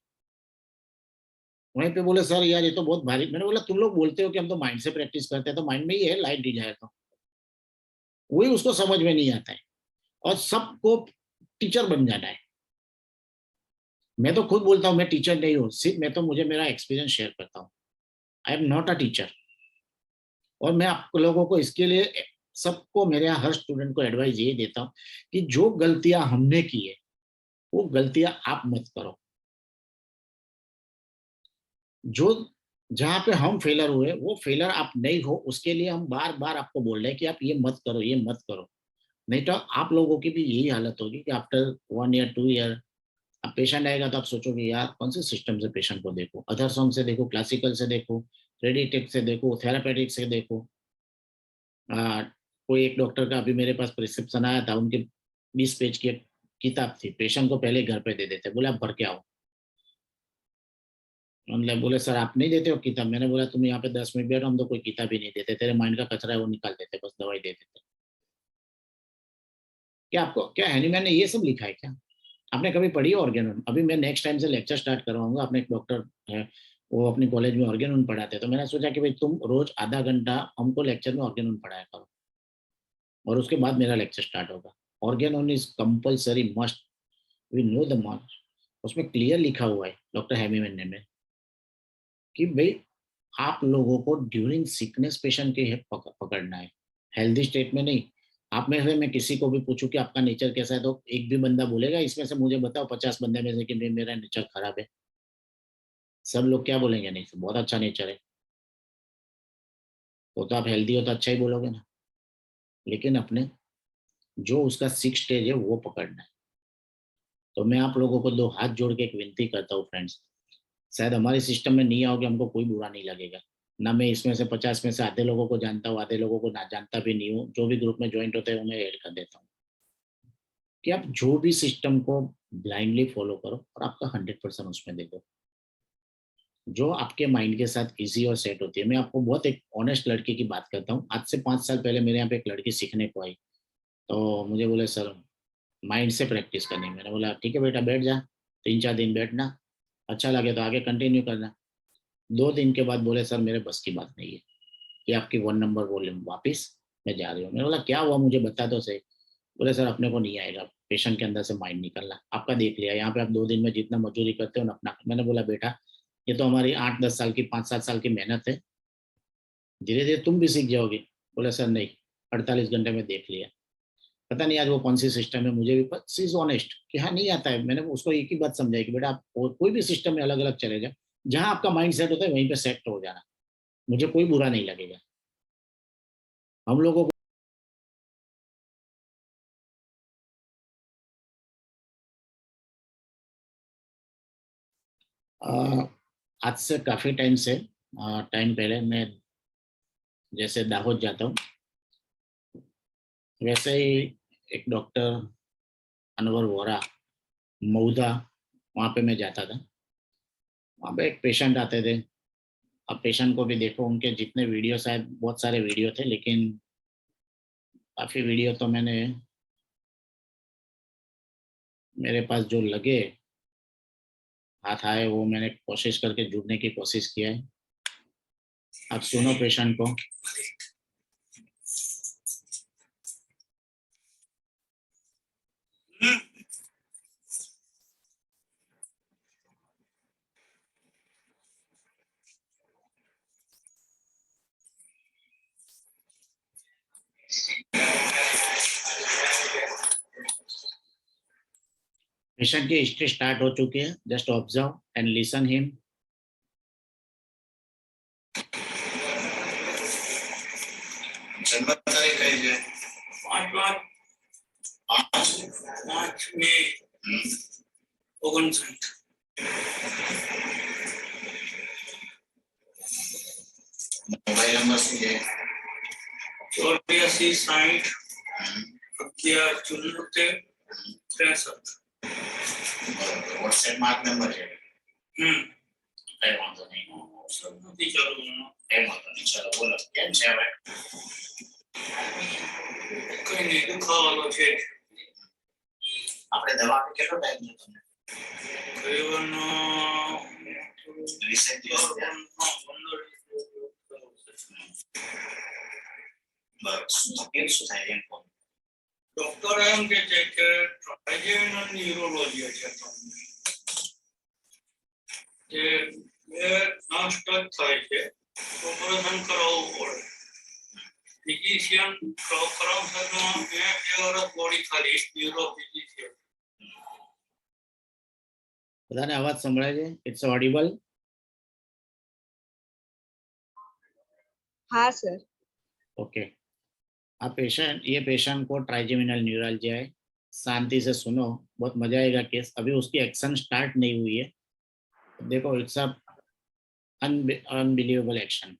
वहीं पे बोले सर यार ये तो बहुत भारी। मैंने बोला तुम लोग बोलते हो कि हम तो माइंड से प्रैक्टिस करते हैं, तो माइंड में ही है लाइट डिजायर, तो वही उसको समझ में नहीं आता है। और सबको टीचर बन जाना है। मैं तो खुद बोलता हूँ मैं टीचर नहीं हूँ, सिर्फ मैं तो मुझे मेरा एक्सपीरियंस शेयर करता हूँ। I am not a teacher. और मैं आप लोगों को इसके लिए, सबको, मेरे यहाँ हर स्टूडेंट को एडवाइस ये देता हूँ कि जो गलतियां हमने की है वो गलतियां आप मत करो। जो जहां पे हम फेलर हुए वो फेलर आप नहीं हो, उसके लिए हम बार बार आपको बोल रहे हैं कि आप ये मत करो, ये मत करो। नहीं तो आप लोगों की भी यही हालत होगी कि आफ्टर 1 ईयर 2 ईयर अब पेशेंट आएगा तो आप सोचोगे यार कौन से सिस्टम से पेशेंट को देखो, अदर सॉन्ग से देखो, क्लासिकल से देखो, रेडिटेक से देखो, थेरापेटिक से देखो। कोई एक डॉक्टर का अभी मेरे पास प्रिस्क्रिप्शन आया था, उनके 20 पेज की किताब थी, पेशेंट को पहले घर पे दे देते, बोले आप भर के आओ। उन्होंने बोले सर आप नहीं देते हो किताब, मैंने बोला तुम यहाँ पे 10 मिनट बैठो, हम तो कोई किताब ही नहीं देते, तेरे माइंड का कचरा है वो निकाल देते, बस दवाई दे देते। क्या आपको क्या हैनीमैन ने ये सब लिखा है क्या? आपने कभी पढ़ी है ऑर्गेनोन? अभी मैं नेक्स्ट टाइम से लेक्चर स्टार्ट करवाऊंगा, अपने एक डॉक्टर है वो अपने कॉलेज में ऑर्गेनोन पढ़ाते हैं, तो मैंने सोचा कि भाई तुम रोज आधा घंटा हमको लेक्चर में ऑर्गेनोन पढ़ाया करो, और उसके बाद मेरा लेक्चर स्टार्ट होगा। Organon is compulsory must, we know the must. उसमें क्लियर लिखा हुआ है डॉक्टर हैमीमैन ने में कि भाई आप लोगों को ड्यूरिंग सिकनेस पेशेंट के पकड़ना है, हेल्दी स्टेट में नहीं। आप में से मैं किसी को भी पूछूं कि आपका नेचर कैसा है, तो एक भी बंदा बोलेगा इसमें से मुझे बताओ 50 बंदे में से कि मेरा नेचर खराब है। सब लोग क्या बोलेंगे, नहीं सर बहुत अच्छा नेचर है। तो आप हेल्दी हो तो अच्छा ही बोलोगे ना। लेकिन अपने जो उसका 6 स्टेज है वो पकड़ना है। तो मैं आप लोगों को 2 हाथ जोड़ के एक विनती करता हूँ फ्रेंड्स, शायद हमारे सिस्टम में नहीं आओगे हमको कोई बुरा नहीं लगेगा। ना मैं इसमें से 50 में से आधे लोगों को जानता हूँ, आधे लोगों को ना जानता भी नहीं हूँ, जो भी ग्रुप में ज्वाइंट होते हैं उन्हें ऐड कर देता हूँ कि आप जो भी सिस्टम को ब्लाइंडली फॉलो करो और आपका 100% उसमें दे दो, जो आपके माइंड के साथ इजी और सेट होती है। मैं आपको बहुत एक ऑनेस्ट लड़की की बात करता हूँ, आज से 5 साल पहले मेरे यहाँ पे एक लड़की सीखने को आई, तो मुझे बोले सर माइंड से प्रैक्टिस करनी। मैंने बोला ठीक है बेटा बैठ जा, 3 4 दिन बैठना, अच्छा लगे तो आगे कंटिन्यू करना। 2 दिन के बाद बोले सर मेरे बस की बात नहीं है, ये आपकी 1 नंबर वॉल्यूम वापिस, मैं जा रही हूँ। मैंने बोला क्या हुआ मुझे बता दो सही। बोले सर अपने को नहीं आएगा पेशेंट के अंदर से माइंड निकलना, आपका देख लिया यहाँ पे आप 2 दिन में जितना मजदूरी करते हो ना अपना। मैंने बोला बेटा ये तो हमारी 8 10 साल की 5 7 साल की मेहनत है, धीरे धीरे तुम भी सीख जाओगे। बोले सर नहीं, 48 घंटे में देख लिया। पता नहीं आज वो कौन सी सिस्टम है, मुझे भी सी इज ऑनेस्ट कि हाँ नहीं आता है। मैंने उसको एक ही बात समझाई कि बेटा आप कोई भी सिस्टम में अलग अलग चले जाए, जहां आपका माइंड सेट होता है वहीं पे सेट हो जाना, मुझे कोई बुरा नहीं लगेगा। हम लोगों को आज से काफी टाइम पहले मैं जैसे दाहोद जाता हूँ वैसे ही एक डॉक्टर अनवर वोरा मऊदा वहाँ पे मैं जाता था। वहाँ पे एक पेशेंट आते थे। अब पेशेंट को भी देखो, उनके जितने वीडियो, शायद बहुत सारे वीडियो थे, लेकिन काफी वीडियो तो मेरे पास जो लगे हाथ आए वो मैंने कोशिश करके जुड़ने की कोशिश किया है। अब सुनो पेशेंट को। पेशेंट की हिस्ट्री स्टार्ट हो चुकी है। Just observe and listen him. जन्म तारीख कही है 5 में 59 मोबाइल नंबर से है 84 60 11 74 63 व्हाट्सएप मार्क नंबर है કઈ વાંધો નહીં નથી ચાલુ ચલો બોલો કેમ છે હવે કઈ નહીં દુખાવાનો છે આપણે દવા આપી કેટલો ટાઈમ થયો તમને કરીબન 20 દિવસ બરાબર શું તકલીફ શું થાય એમ કહો ડોક્ટર એમ કે છે કે ટ્રાઇજેમિનલ ન્યુરોલોજી છે તમને જે બે નસ ટચ થાય છે ઓપરેશન કરાવવું પડે ફિઝિશિયન કરાવવામાં 2 વર્ષ બોડી ખાલી ન્યુરો ફિઝિશિયન બધાને અવાજ સંભળાય છે? It's audible? हाँ सर। ओके। ये पेशेंट को ट्राइजेमिनल न्यूरल्जिया है। शांति से सुनो, बहुत मजा आएगा केस। अभी उसकी एक्शन स्टार्ट नहीं हुई है। देखो, इट्स अ अनबिलीवेबल एक्शन।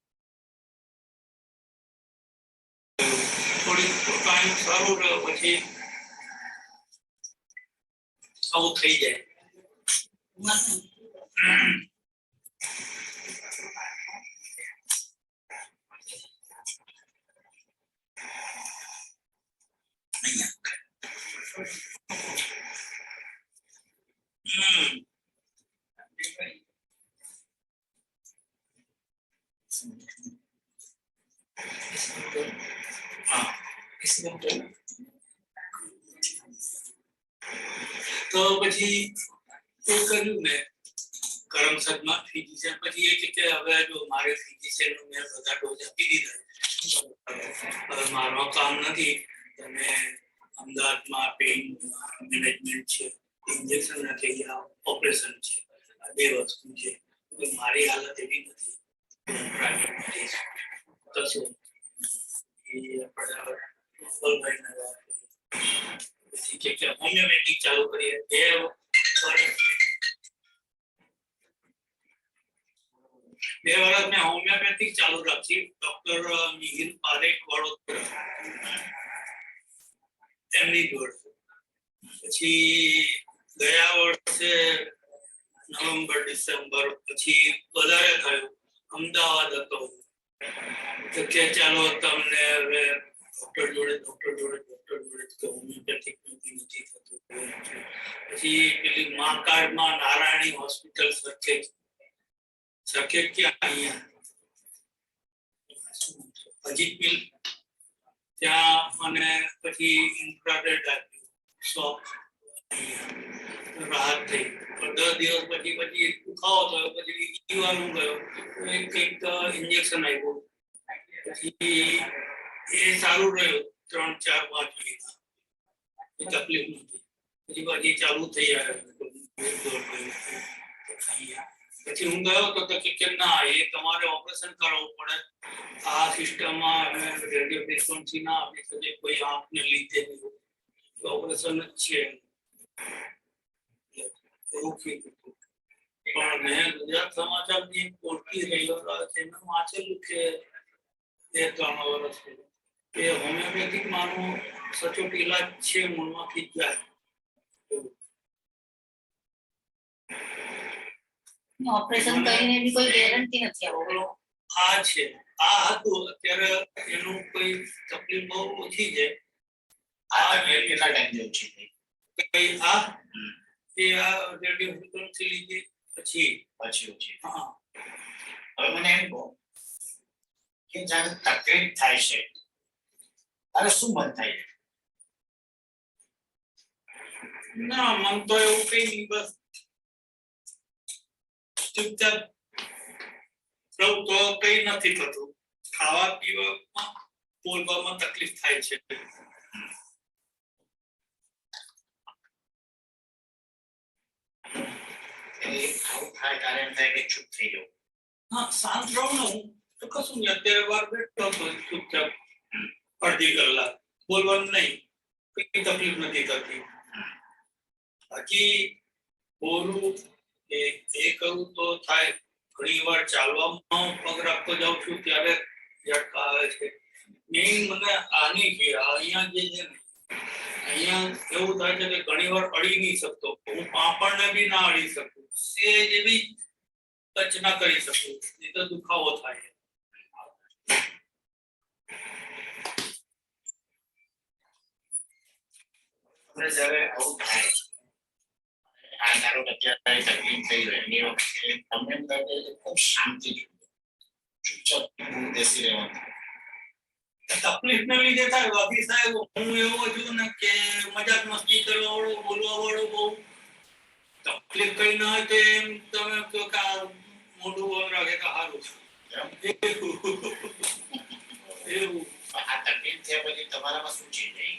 થોડી ટાઈમ સારું રહે પછી આવું થઈ જાય તો પછી એ કર્યું મેં કરમસદમાં ફિઝિશિયન પછી એ કે હવે જો મારે ફિઝિશિયન મેં બધા ડોઝ આપી દીધા હવે મારું કામ નથી તમે અમદાવાદમાં પેઇન મેનેજમેન્ટ છે ઇન્જેક્શન નથી યા ઓપરેશન છે આ બે વસ્તુ છે મારી હાલત એવી નથી પ્રાઇવેટમાં જઈશ તો શું એ આપણે ફલભાઈના પછી કે હોમિયોપેથિક ચાલુ કરીએ 2 વર્ષ મેં હોમિયોપેથિક ચાલુ રાખી ડોક્ટર મિહિર પારેખ વડોદરા એમની જોડે પછી ગયા વર્ષે નવેમ્બર ડિસેમ્બર પછી વધારે થયું અમદાવાદ હતો તો કે ચાલો તમને હવે ડોક્ટર જોડે કે હોમિયોપેથિક નથી થતું પછી પેલી મા કાર્ડમાં નારાયણી હોસ્પિટલ સરખેજ ક્યાં અહીંયા અજીત મિલ ત્યાં અને પછી ઇન્ફ્રારેડ આપ્યું શોપ રાહત થઈ 10 દિવસ પછી દુખાવો થયો પછી જીવાનું ગયો કંઈક ઇન્જેક્શન આપ્યું પછી એ સારું રહ્યું 3 4 5 મહિના તકલીફ નથી પછી ચાલુ થઈ પછી હું ગયો તો કે ના એ તમારે ઓપરેશન કરાવવું પડે આ સિસ્ટમમાં રેડિયો ફ્રીક્વન્સી ના આપી શકે કોઈ આંખને લીધે ઓપરેશન જ છે એવું કીધું પણ પણ મેં ગુજરાત સમાચારની એક પોસ્ટથી રવિવાર આવે છે એમાં વાંચેલું કે 2-3 વર્ષ કે હોમિયોપેથિક માનો સચોટ ઈલાજ છે મૂળમાંથી જ જાય. ઓપરેશન કરીને બી કોઈ ગેરંટી નથી આવતી. આ છે આ હતું અત્યારે એનું કોઈ તકલીફ બહુ ઓછી છે. આ તકલીફ કેટલા ટાઈમ જેવું છે કઈ આ એ આ રેડિયો ફ્રીક્વન્સી લીધી પછી પછી ઓછી હા હવે મને એમ કહો કે જ્યારે તકલીફ થાય છે ત્યારે શું મન થાય છે? ના મન તો એવું કઈ નહીં, બસ ચૂપચાપ રહું તો કઈ નથી થતું. ખાવા પીવામાં બોલવામાં તકલીફ થાય છે. આવું થાય ત્યારે એમ થાય કે ચૂપ થઈ જાઉં. હા શાંત રહું ને હું તો કશું નહીં. અત્યારે વાર બેઠો હતો ચૂપચાપ અડધી કલાક બોલવાનું નહીં, કઈ તકલીફ નથી થતી. બાકી બોલવું એ કરું તો થાય. ઘણી વાર ચાલવામાં પગ રાખતો જાઉં છું ત્યારે ઝટકા આવે છે. મેઇન મને આની છે અહીંયા જે છે ને અહીંયા એવું થાય છે કે ઘણી વાર અડી નહીં શકતો હું. પાપણને બી ના અડી શકું, સેજ એવી ટચ ના કરી શકું, નહીં તો દુખાવો થાય. આપણે જ્યારે આવું થાય આ ધારો કે અત્યારે તકલીફ થઈ હોય એની વખતે તમને એમ થાય કે ખૂબ શાંતિ જોઈએ, ચૂપચાપ દૂર બેસી રહેવાનું. તકલીફ ને લીધે થાય. બાકી સાહેબ હું એવો છું ને કે મજાક મસ્તી કરવા વાળો, બોલવા વાળો બહુ. તકલીફ કઈ ના હોય તો એમ તમે કહો કે આ મોઢું બંધ રાખે કે સારું એવું. આ તકલીફ થયા પછી તમારામાં શું ચેન્જ થઈ?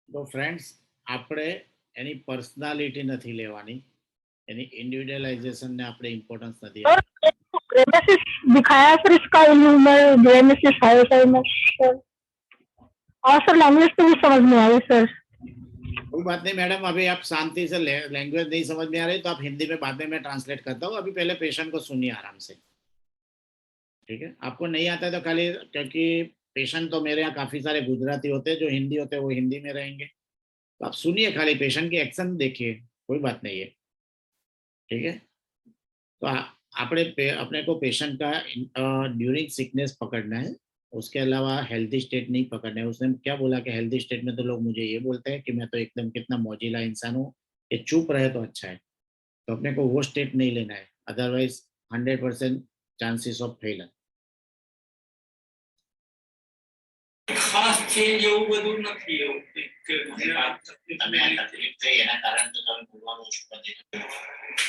તો ફ્રેન્ડ્સ આપણે એની પર્સનાલિટી નથી લેવાની, એની ઇન્ડિવિડ્યુઅલાઇઝેશન ને આપણે ઇમ્પોર્ટન્સ નથી આપવાની. ग्रेमेसिस दिखाया सर, इसका ह्यूमर ग्रेमेसिस है सर में सर, और सर लैंग्वेज तो भी समझ में आई सर. कोई बात नहीं मैडम, अभी आप शांति से लैंग्वेज नहीं समझ में आ रही तो आप हिंदी में बाद में मैं ट्रांसलेट करता हूँ. अभी पहले पेशेंट को सुनिए आराम से, ठीक है? आपको नहीं आता है तो खाली, क्योंकि पेशेंट तो मेरे यहाँ काफी सारे गुजराती होते हैं, जो हिंदी होते हैं वो हिंदी में रहेंगे, तो आप सुनिए, खाली पेशेंट की एक्शन देखिए, कोई बात नहीं है, ठीक है? तो अपने को पेशेंट का ड्यूरिंग सिकनेस पकड़ना है, उसके अलावा हेल्थी स्टेट नहीं पकड़ना है. उसने क्या बोला कि हेल्थी स्टेट में तो लोग मुझे ये बोलते हैं कि मैं तो एकदम कितना मौजिला इंसान हूँ, ये चुप रहे तो अच्छा है. तो अपने को वो स्टेट नहीं लेना है, अदरवाइज 100% चांसेस ऑफ फेलर. ખાસ ચેન્જ એવું બધું નથી. એવું કે મને આ તકલીફ તમે આ તકલીફ થઈ એના કારણે તો તમે બોલવાનું ઓછું કરી દીધું.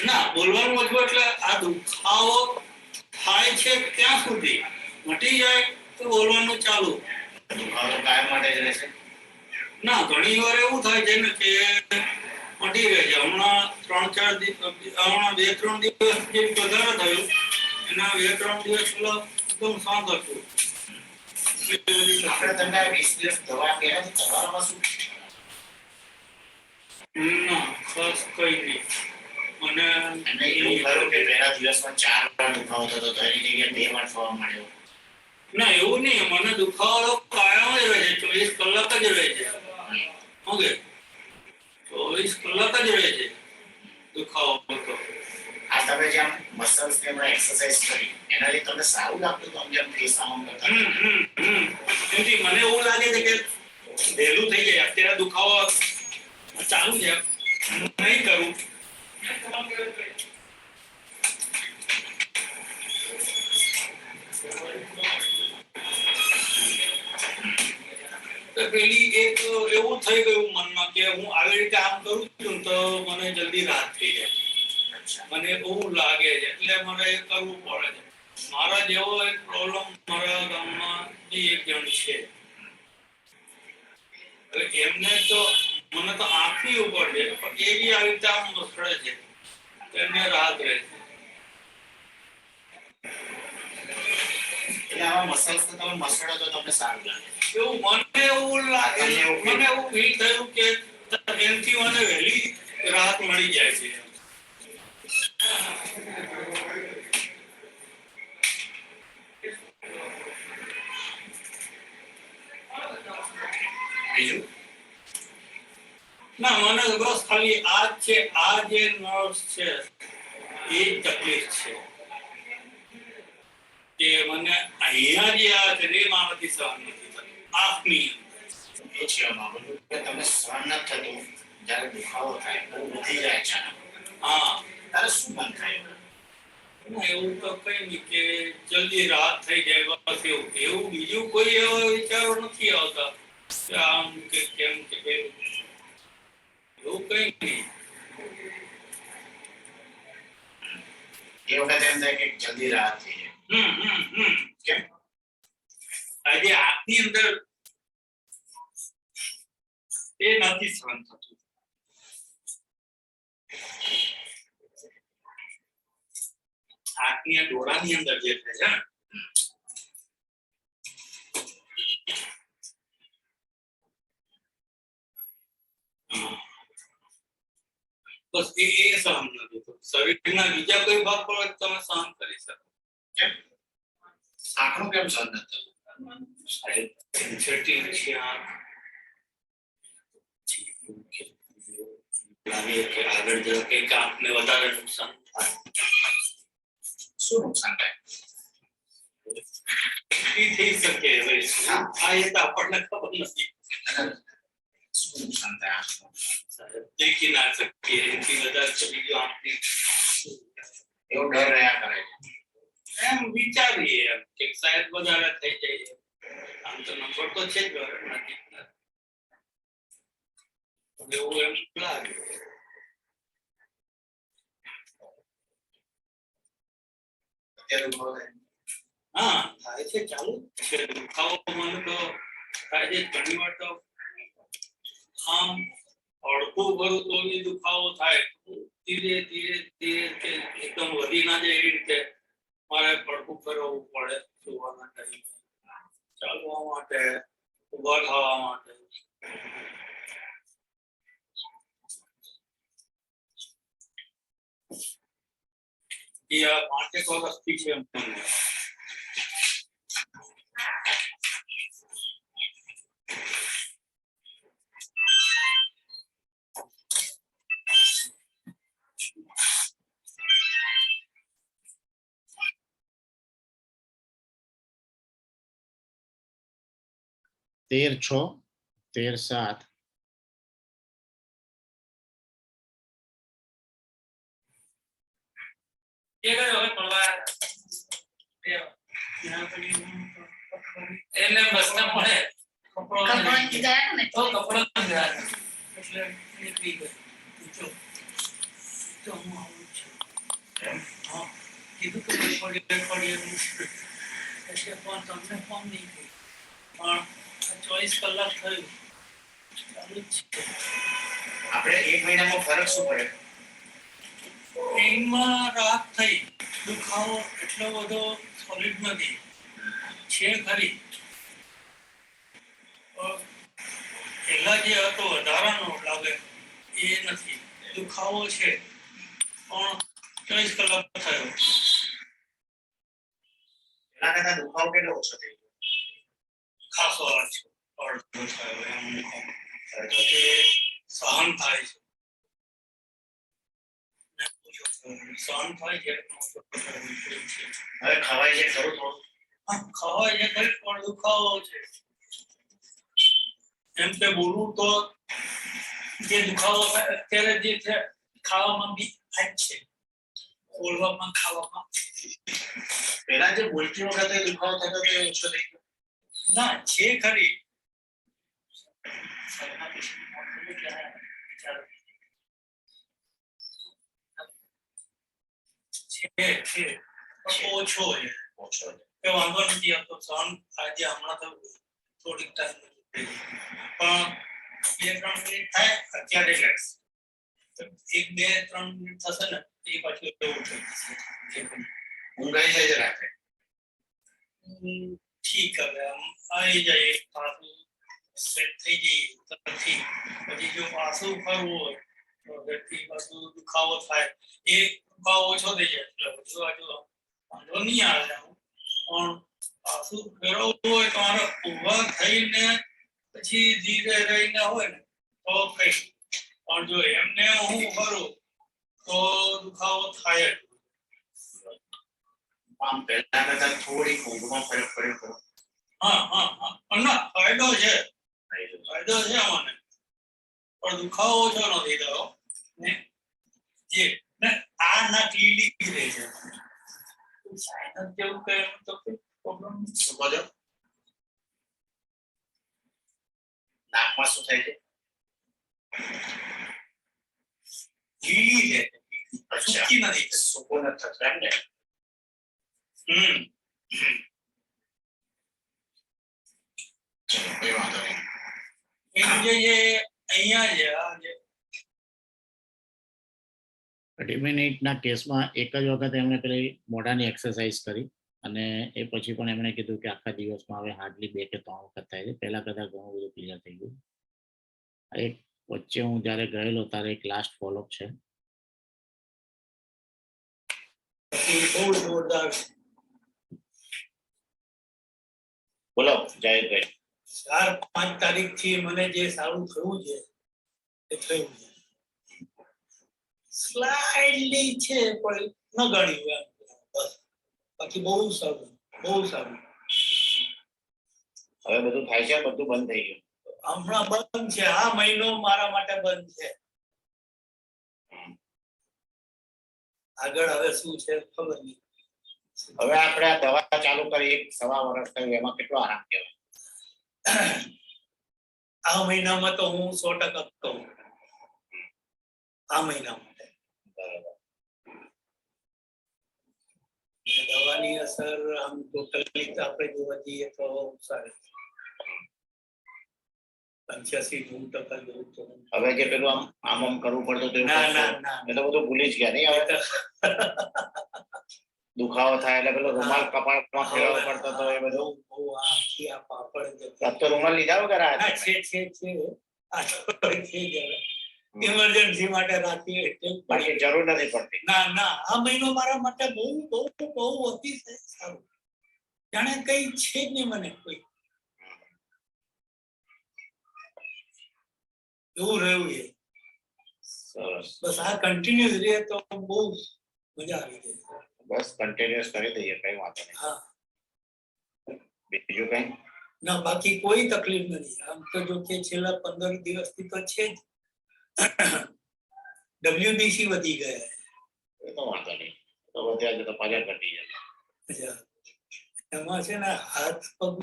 ના બોલવાનું ઓછું એટલે આ દુખાવો થાય છે ત્યાં સુધી મટી જાય તો બોલવાનું ચાલુ. દુખાવો તો કાયમ માટે જ રહેશે. ના ઘણી વાર એવું થાય છે ને કે મટી રહે છે. હમણાં 2-3 દિવસ જે વધારે થયું એના 2-3 દિવસ પહેલા એકદમ શાંત હતું. આપણે તમને 20 દિવસ દવા આપી એનાથી તમારામાં શું? ના ખાસ કઈ નહીં. મને એમને એવું ખરું કે પહેલા દિવસમાં 4 વાર દુખાવો થતો તો એની જગ્યાએ 2 વાર થવા માંડ્યો? ના એવું નહીં. મને દુખાવો કાયમ જ રહે છે, 24 કલાક જ રહે છે. ઓકે 24 કલાક જ રહે છે દુખાવો તો. આ તમે જેમ મસલ્સ કે એક્સરસાઇઝ કરી એનાથી તમને સારું લાગતું તો જેમ ફેસ આમ કરતા એથી મને એવું લાગે છે કે વહેલું થઈ જાય. અત્યારે દુખાવો ચાલુ છે, નહીં કરું. પેલી એક એવું થઈ ગયું મનમાં કે હું આવી રીતે આમ કરું છું તો મને જલ્દી રાહત થઈ જાય. મને એવું લાગે છે એટલે મારે એ કરવું પડે છે. મારા જેવો એક પ્રોબ્લેમ મારા ગામમાં બી એક જણ છે. હવે એમને તો મને તો આંખની ઉપર છે પણ એ બી આવી રીતે આમ મસળે છે તો એમને રાહત રહે છે. એટલે આવા મસલ્સ તો તમે મસળો તો તમને સારું લાગે. એવું મને એવું લાગે, મને એવું ફીલ થયું કે એનાથી મને રાહત મળી જાય છે. બીજું ના મને બસ ખાલી આ જ છે, આ જે નર્વ્સ છે એ જ તકલીફ છે કે મને અહીંયા જે આ શરીરમાં નથી સહન નથી થતું. આંખની એ છે મામલો કે તમને સહન ન થતું જ્યારે દુખાવો થાય બહુ વધી જાય છે હા ત્યારે શું મન થાય ના, એવું તો કઈ નહીં કે જલ્દી રાહત થઈ જાય બસ એવું. એવું બીજું કોઈ એવા વિચારો નથી આવતા કે આમ કે કેમ કે પેલું. એવું કઈ નહીં. એ વખતે એમ થાય કે જલ્દી રાહત થઈ જાય કેમ આજે આંખની અંદર એ નથી સહન થતું. આંખની ડોળાની અંદર જે થાય છે બસ એ સહન નથી થતું. શરીરના બીજા કોઈ ભાગ પર તમે સહન કરી શકો. કેમ આંખનું કેમ સહન ન થતું સેન્સિટિવ છે આંખ. લાગે કે આગળ જતા કંઈક આંખને વધારે નુકસાન થાય. શું નુકસાન થાય એ થઈ શકે હવે આ એ તો આપણને ખબર નથી. શું નુકસાન થાય આંખનું દેખી ના શકીએ એનાથી વધારે તો બીજું આંખની એવો ડર રહ્યા કરે એમ વિચારીએ એમ કે શાયદ વધારે થઈ જાય. આમ તો નંબર તો છે જ નથી એવું એમ લાગે. અત્યારે દુખાવો થાય હા થાય છે, ચાલુ જ છે. દુખાવો મને તો થાય છે ઘણી વાર તો આમ અડધું ભરું તો બી દુખાવો થાય. ધીરે ધીરે ધીરે એકદમ વધી ના જાય એવી રીતે મારે પડકું ફેરવવું પડે સુવાના ટાઈમે, ચાલવા માટે, ઉભા થવા માટે. એ આ 5 વર્ષથી છે મને. તેર 6 13 7 એને રસ્તે મળે કપડાં ગયા ને તો કપડા ગયા એટલે નીકળી ગયો. તો હું આવું છું. હા કીધું તો પડી એટલે પણ તમને ફોન નહીં કર્યો. પણ 24 કલાક થયું ચાલુ જ છે. આપણે 1 મહિનામાં ફરક શું પડે પેઇનમાં રાહત થઈ. દુખાવો એટલો બધો સોલિડ નથી છે ખરી. પહેલા જે હતો વધારાનો લાગે એ નથી. દુખાવો છે પણ 24 કલાક થયો. એના કરતા દુખાવો કેટલો ઓછો થઈ ખાસો છે અડધો થયો એમ એ સહન થાય છે. સહન થાય છે. હવે ખવાય છે ખરું થોડું ખવાય છે ખરી પણ દુખાવો છે. એમ કે બોલું તો જે દુખાવો અત્યારે જે છે ખાવામાં બી થાય છે, બોલવામાં ખાવામાં. પહેલા જે બોલતી વખતે દુખાવો થતો તે ઓછો થઈ ગયો ના છે ખરી. છે ઓછો છે. ઓછો કે વાંધો નથી આવતો સહન આજે હમણાં તો થોડીક ટાઈમ પણ 2-3 મિનિટ થાય અત્યારે લેટ્સ 1-2-3 મિનિટ થશે ને એ પાછું એવું થઈ જશે. ઊંઘ આવી જાય છે રાત્રે ઠીક હવે આમ આવી જાય પાછું સેટ થઈ જઈએ પછી જો પાછું ફરવું હોય તો વગરથી બધું દુખાવો થાય એ દુખાવો ઓછો થઈ જાય એટલે બધું આ જો વાંધો નહીં આવે આમ. પણ પાછું ફેરવવું હોય તો મારે ઊભા થઈને પછી ધીરે રહીને હોય ને તો કઈ, પણ જો એમને હું કરું તો દુખાવો થાય જ. આમ પહેલા કરતા થોડીક ઊંઘમાં ફરક પડ્યો ખરો? હા હા હા પણ ના ફાયદો છે મને, પણ દુખાવો ઓછો નથી થયો ને જે ને આ ના ક્લિનિક રહે છે સાયનસ જેવું કઈ તો પ્રોબ્લેમ. શું કહો છો? નાકમાં શું થાય છે? લીલી છે, અચ્છા, સૂકી નથી. સૂકો નથી થતો એમ ને? ચલો કોઈ વાંધો નહીં. એનું જે અહીંયા છે આ જે 30 મિનિટના કેસમાં એક જ વખત એમણે પેલી મોઢાની એક્સરસાઇઝ કરી અને એ પછી પણ એમણે કીધું કે આખા દિવસમાં હવે હાર્ડલી 2 કે 3 વખત થાય છે. પહેલા કરતાં ઘણું બધું ક્લિયર થઈ ગયું. એક વચ્ચે હું જ્યારે ગયેલો ત્યારે એક લાસ્ટ ફોલોઅપ છે. બહુ જોરદાર બોલો જાહેરભાઈ. 4-5 તારીખથી મને જે સારું થયું છે એ થયું છે. સ્લાઇડલી છે પણ ન ગણ્યું બસ, બાકી બહુ સારું, બહુ સારું. હવે બધું થાય છે, બધું બંધ થઈ ગયું. હમણાં બંધ છે, આ મહિનો મારા માટે બંધ છે. આગળ હવે શું છે ખબર નહીં. હવે આપણે આ દવા ચાલુ કરી 1-1.5 વર્ષ થયું, એમાં કેટલો આરામ કહેવાય? આ મહિનામાં તો હું 100% કહું, આ મહિનામાં દવાની અસર આમ ટોટલી આપણે જોવા જઈએ તો સારી 85-90% જેવું તો. હવે જે પેલું આમ કરવું પડતું હતું ના ના ના એ તો બધું ભૂલી જ ગયા નહીં? હવે દુખાવો થાય એટલે પેલો રૂમાલ કપાળમાં ફેરવવો પડતો હતો એ બધું. બહુ આખી આ પાપડ આજ તો રૂમાલ લીધા વગર આ ના છે આ તો છે જ હવે. ઇમરજન્સી માટે રાખીએ એટલે બાકી જરૂર નથી પડતી. ના ના આ મહિનો મારા માટે બહુ બહુ બહુ અતિશય સારું. જાણે કઈ છે જ નહીં મને કોઈ એવું રહ્યું છે. સરસ. બસ આ કન્ટિન્યુઅસ રહે તો બહુ મજા આવી જાય. બસ કન્ટિન્યુઅસ કરી દઈએ, કઈ વાંધો નહીં. હા બીજું કઈ? ના બાકી કોઈ તકલીફ નથી. આમ તો જો કે છેલ્લા 15 દિવસથી તો છે જ WBC વધી ગયા. એ તો વાંધો નહીં, તો વધ્યા તો પાછા ઘટી જાય. એમાં છે ને હાથ પગ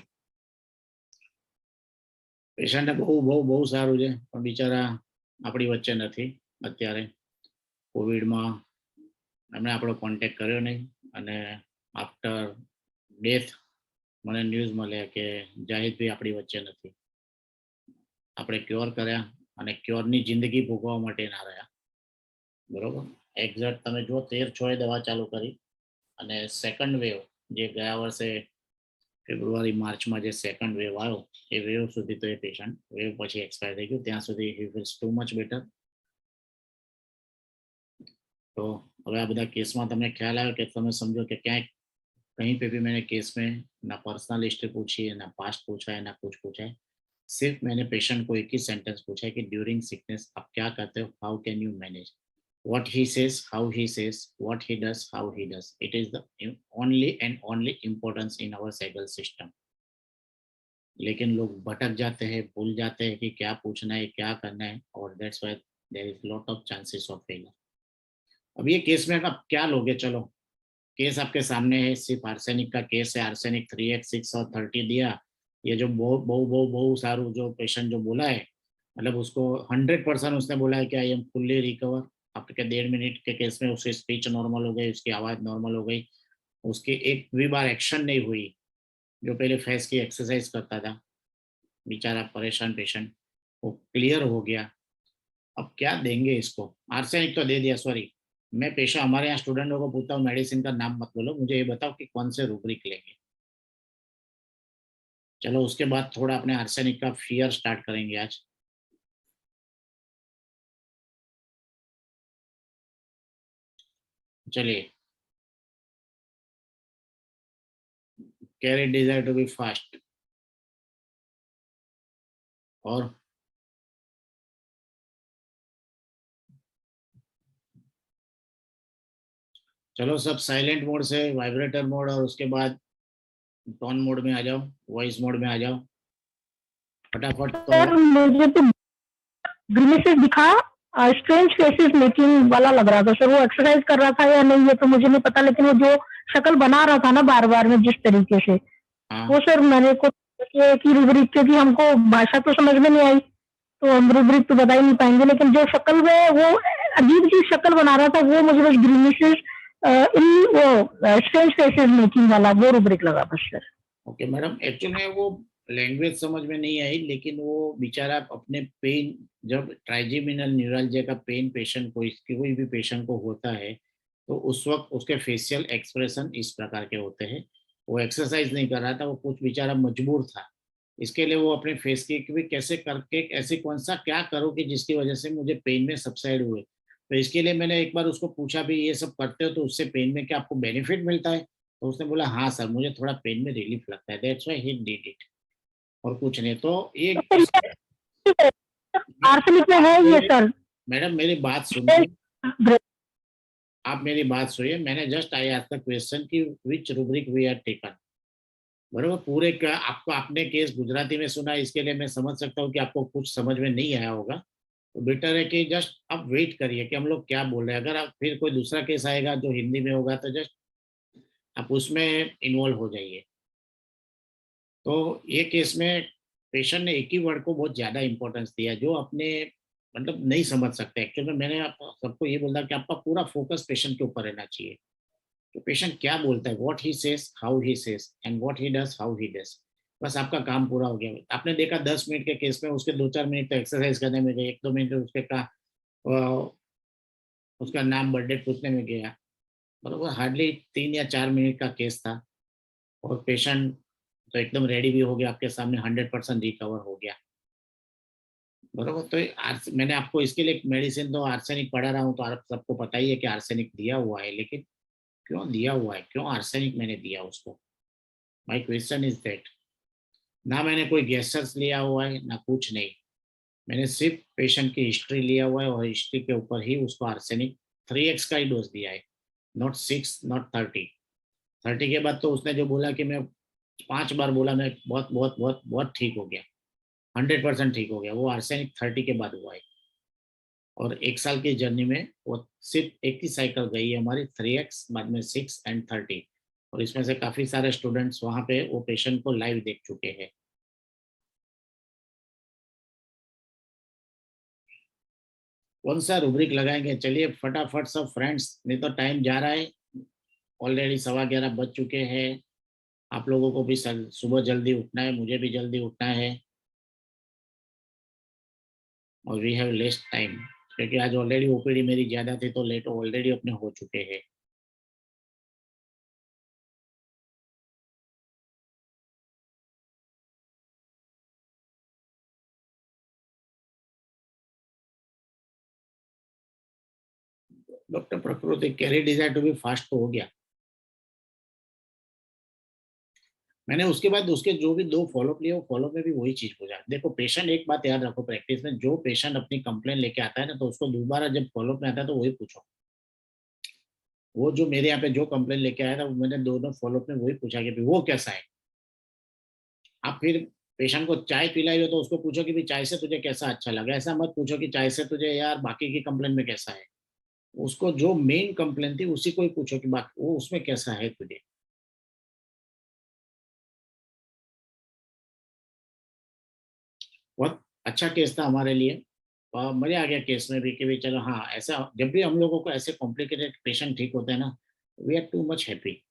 પેશન્ટને બહુ બહુ બહુ સારું છે, પણ બિચારા આપણી વચ્ચે નથી અત્યારે. કોવિડમાં એમણે આપણો કોન્ટેક્ટ કર્યો નહીં અને આફ્ટર ડેથ મને ન્યૂઝ મળ્યા કે જાહિદભાઈ આપણી વચ્ચે નથી. આપણે ક્યોર કર્યા અને ક્યોરની જિંદગી ભોગવવા માટે ના રહ્યા. બરોબર, એક્ઝેક્ટ તમે જો 13/6 દવા ચાલુ કરી અને સેકન્ડ વેવ જે ગયા વર્ષે ફેબ્રુઆરી માર્ચમાં જે સેકન્ડ વેવ આવ્યો એ વેવ સુધી તો એ પેશન્ટ વેવ પછી એક્સપાયર થઈ ગયું. ત્યાં સુધી હી ફીલ્સ ટુ મચ બેટર. तो હવે આ બધા કેસમાં તમને ખ્યાલ આવ્યો કે તમે સમજો કે ક્યાંક कहीं पे भी मैंने केस में ना पर्सनल हिस्ट्री पूछी है, ना पास्ट पूछा है, ना कुछ पूछा है. सिर्फ मैंने पेशेंट को एक ही सेंटेंस पूछा है कि ड्यूरिंग सिकनेस आप क्या करते हो, how can you manage. What he says, how he says, what he does, how he does. It is the only and only importance in our cycle system. लेकिन लोग भटक जाते हैं, भूल जाते हैं कि क्या पूछना है, क्या करना है, और that's why there is lot of chances of failure. अब ये केस में आप क्या लोगे? चलो केस आपके सामने है, सिर्फ आर्सेनिक का केस है. आर्सेनिक 3x 6 और 30 दिया. ये जो बहुत सारू जो पेशेंट जो बोला है, मतलब उसको 100% उसने बोला है कि आई एम फुल्ली रिकवर. आपके 1.5 मिनट के केस में उसकी स्पीच नॉर्मल हो गई, उसकी आवाज़ नॉर्मल हो गई, उसकी एक भी बार एक्शन नहीं हुई. जो पहले फेस की एक्सरसाइज करता था बेचारा परेशान पेशेंट, वो क्लियर हो गया. अब क्या देंगे इसको? आर्सेनिक तो दे दिया. सॉरी, मैं पेशा हमारे यहाँ स्टूडेंटों को पूछता हूँ, मेडिसिन का नाम मत बोलो, मुझे ये बताओ कि कौन से रूब्रिक लेंगे. चलो उसके बाद थोड़ा अपने आर्सेनिक का फियर स्टार्ट करेंगे आज. चलिए, carry desire to be fast, और चलो सब साइलेंट मोड से वाइब्रेटर मोड और उसके बाद टोन मोड में आ जाओ, वॉइस मोड में आ जाओ फटाफट। सर तो मुझे तो ग्रीमिसेस दिखा, स्ट्रेंज फेसेस मेकिंग वाला लग रहा था सर। वो एक्सरसाइज कर रहा था या नहीं ये तो मुझे नहीं पता, लेकिन वो जो शक्ल बना रहा था ना बार बार में जिस तरीके से, हाँ, वो सर मैंने को कि रुब्रिक, क्योंकि हमको भाषा तो समझ में नहीं आई तो हम रुब्रिक तो बता ही नहीं पाएंगे, लेकिन जो शक्ल में वो अजीब सी शक्ल बना रहा था वो मुझे बस ग्रीमिसेस इन वो स्ट्रेंज फेसेस मेकिंग वाला वो रुब्रिक लगा बस सर। ओके मैडम, एक्चुअली में वो लैंग्वेज समझ में नहीं आई, लेकिन वो बेचारा अपने पेन, जब ट्राइजेमिनल न्यूरल्जिया का पेन पेशेंट को, इसके कोई भी पेशेंट को होता है तो उस वक्त उसके फेशियल एक्सप्रेशन इस प्रकार के होते हैं। वो एक्सरसाइज नहीं कर रहा था, वो कुछ बेचारा मजबूर था, इसके लिए वो अपने फेस की भी कैसे करके ऐसे कौन सा क्या करो कि जिसकी वजह से मुझे पेन में सबसाइड हुए। तो इसके लिए मैंने एक बार उसको पूछा भी ये सब करते हो तो उससे पेन में क्या आपको बेनिफिट मिलता है? तो उसने बोला हाँ सर, मुझे थोड़ा पेन में रिलीफ लगता है, that's why he did it, और कुछ नहीं। तो ये आर्सेनिक में है ये सर। मैडम मेरी बात सुनिए, आप मेरी बात सुनिए, मैंने जस्ट आई आज तक क्वेश्चन की विच रूब्रिक वी आर टेकन, बरोबर। पूरे का आपको आपने केस गुजराती में सुना, इसके लिए मैं समझ सकता हूँ कि आपको कुछ समझ में नहीं आया होगा, तो बेटर है कि जस्ट आप वेट करिए कि हम लोग क्या बोल रहे हैं। अगर आप फिर कोई दूसरा केस आएगा जो हिंदी में होगा तो जस्ट आप उसमें इन्वॉल्व हो जाइए। तो ये केस में पेशेंट ने एक ही वर्ड को बहुत ज्यादा इंपॉर्टेंस दिया जो अपने मतलब नहीं समझ सकते। एक्चुअली में मैंने आप सबको ये बोला कि आपका पूरा फोकस पेशेंट के ऊपर रहना चाहिए, तो पेशेंट क्या बोलता है, what he says, how he says, and what he does, how he does, बस आपका काम पूरा हो गया। आपने देखा 10 मिनट के केस में उसके 2-4 मिनट तो एक्सरसाइज करने में गए, 1-2 मिनट उसके का उसका नाम बर्थडे पूछने में गया, बरोबर। हार्डली 3 या 4 मिनट का केस था और पेशेंट तो एकदम रेडी भी हो गया आपके सामने, 100% रिकवर हो गया, बरोबर। तो मैंने आपको इसके लिए मेडिसिन तो आर्सेनिक पढ़ा रहा हूँ, तो आप सबको पता ही है कि आर्सेनिक दिया हुआ है, लेकिन क्यों दिया हुआ है, क्यों आर्सेनिक मैंने दिया उसको, माई क्वेश्चन इज दैट। ना मैंने कोई गैसेस लिया हुआ है ना कुछ नहीं, मैंने सिर्फ पेशेंट की हिस्ट्री लिया हुआ है और हिस्ट्री के ऊपर ही उसको आर्सेनिक 3x का ही डोज दिया है, नॉट 6 नॉट 30। 30 के बाद तो उसने जो बोला कि मैं 5 बार बोला मैं बहुत बहुत बहुत बहुत ठीक हो गया, 100% ठीक हो गया, वो आर्सेनिक 30 के बाद हुआ है। और 1 साल की जर्नी में वो सिर्फ एक ही साइकिल गई है हमारी, 3x बाद में 6 एंड 30, और इसमें से काफी सारे स्टूडेंट्स वहां पे वो पेशेंट को लाइव देख चुके हैं। कौन सा रूब्रिक लगाएंगे? चलिए फटाफट सब फ्रेंड्स, नहीं तो टाइम जा रहा है, ऑलरेडी 11:15 बज चुके हैं। आप लोगों को भी सुबह जल्दी उठना है, मुझे भी जल्दी उठना है, और वी हैव लेस टाइम, क्योंकि आज ऑलरेडी ओपीडी मेरी ज्यादा थी तो लेट ऑलरेडी अपने हो चुके हैं। Doctor Prakriti, carry desire to be fast तो हो गया, मैंने उसके बाद उसके जो भी 2 फॉलोअप लिए वो फॉलोअप में भी वही चीज पूछा। देखो पेशेंट, एक बात याद रखो प्रैक्टिस में, जो पेशेंट अपनी कंप्लेन लेके आता है ना तो उसको दोबारा जब फॉलोअप में आता है तो वही पूछो। वो जो मेरे यहाँ पे जो कंप्लेन लेके आया था वो मैंने दोनों फॉलोअप में वही पूछा कि वो कैसा है। आप फिर पेशेंट को चाय पिलाई हो तो उसको पूछो कि भाई चाय से तुझे कैसा अच्छा लगा, ऐसा मत पूछो कि चाय से तुझे यार बाकी की कंप्लेन में कैसा है। उसको जो मेन कंप्लेन थी उसी को ही पूछो कि बाकी वो उसमें कैसा है तुझे। बहुत अच्छा केस था हमारे लिए, और मजा आ गया केस में भी कि भाई चलो हाँ, ऐसा जब भी हम लोगों को ऐसे कॉम्प्लिकेटेड पेशेंट ठीक होते हैं ना, we are too much happy.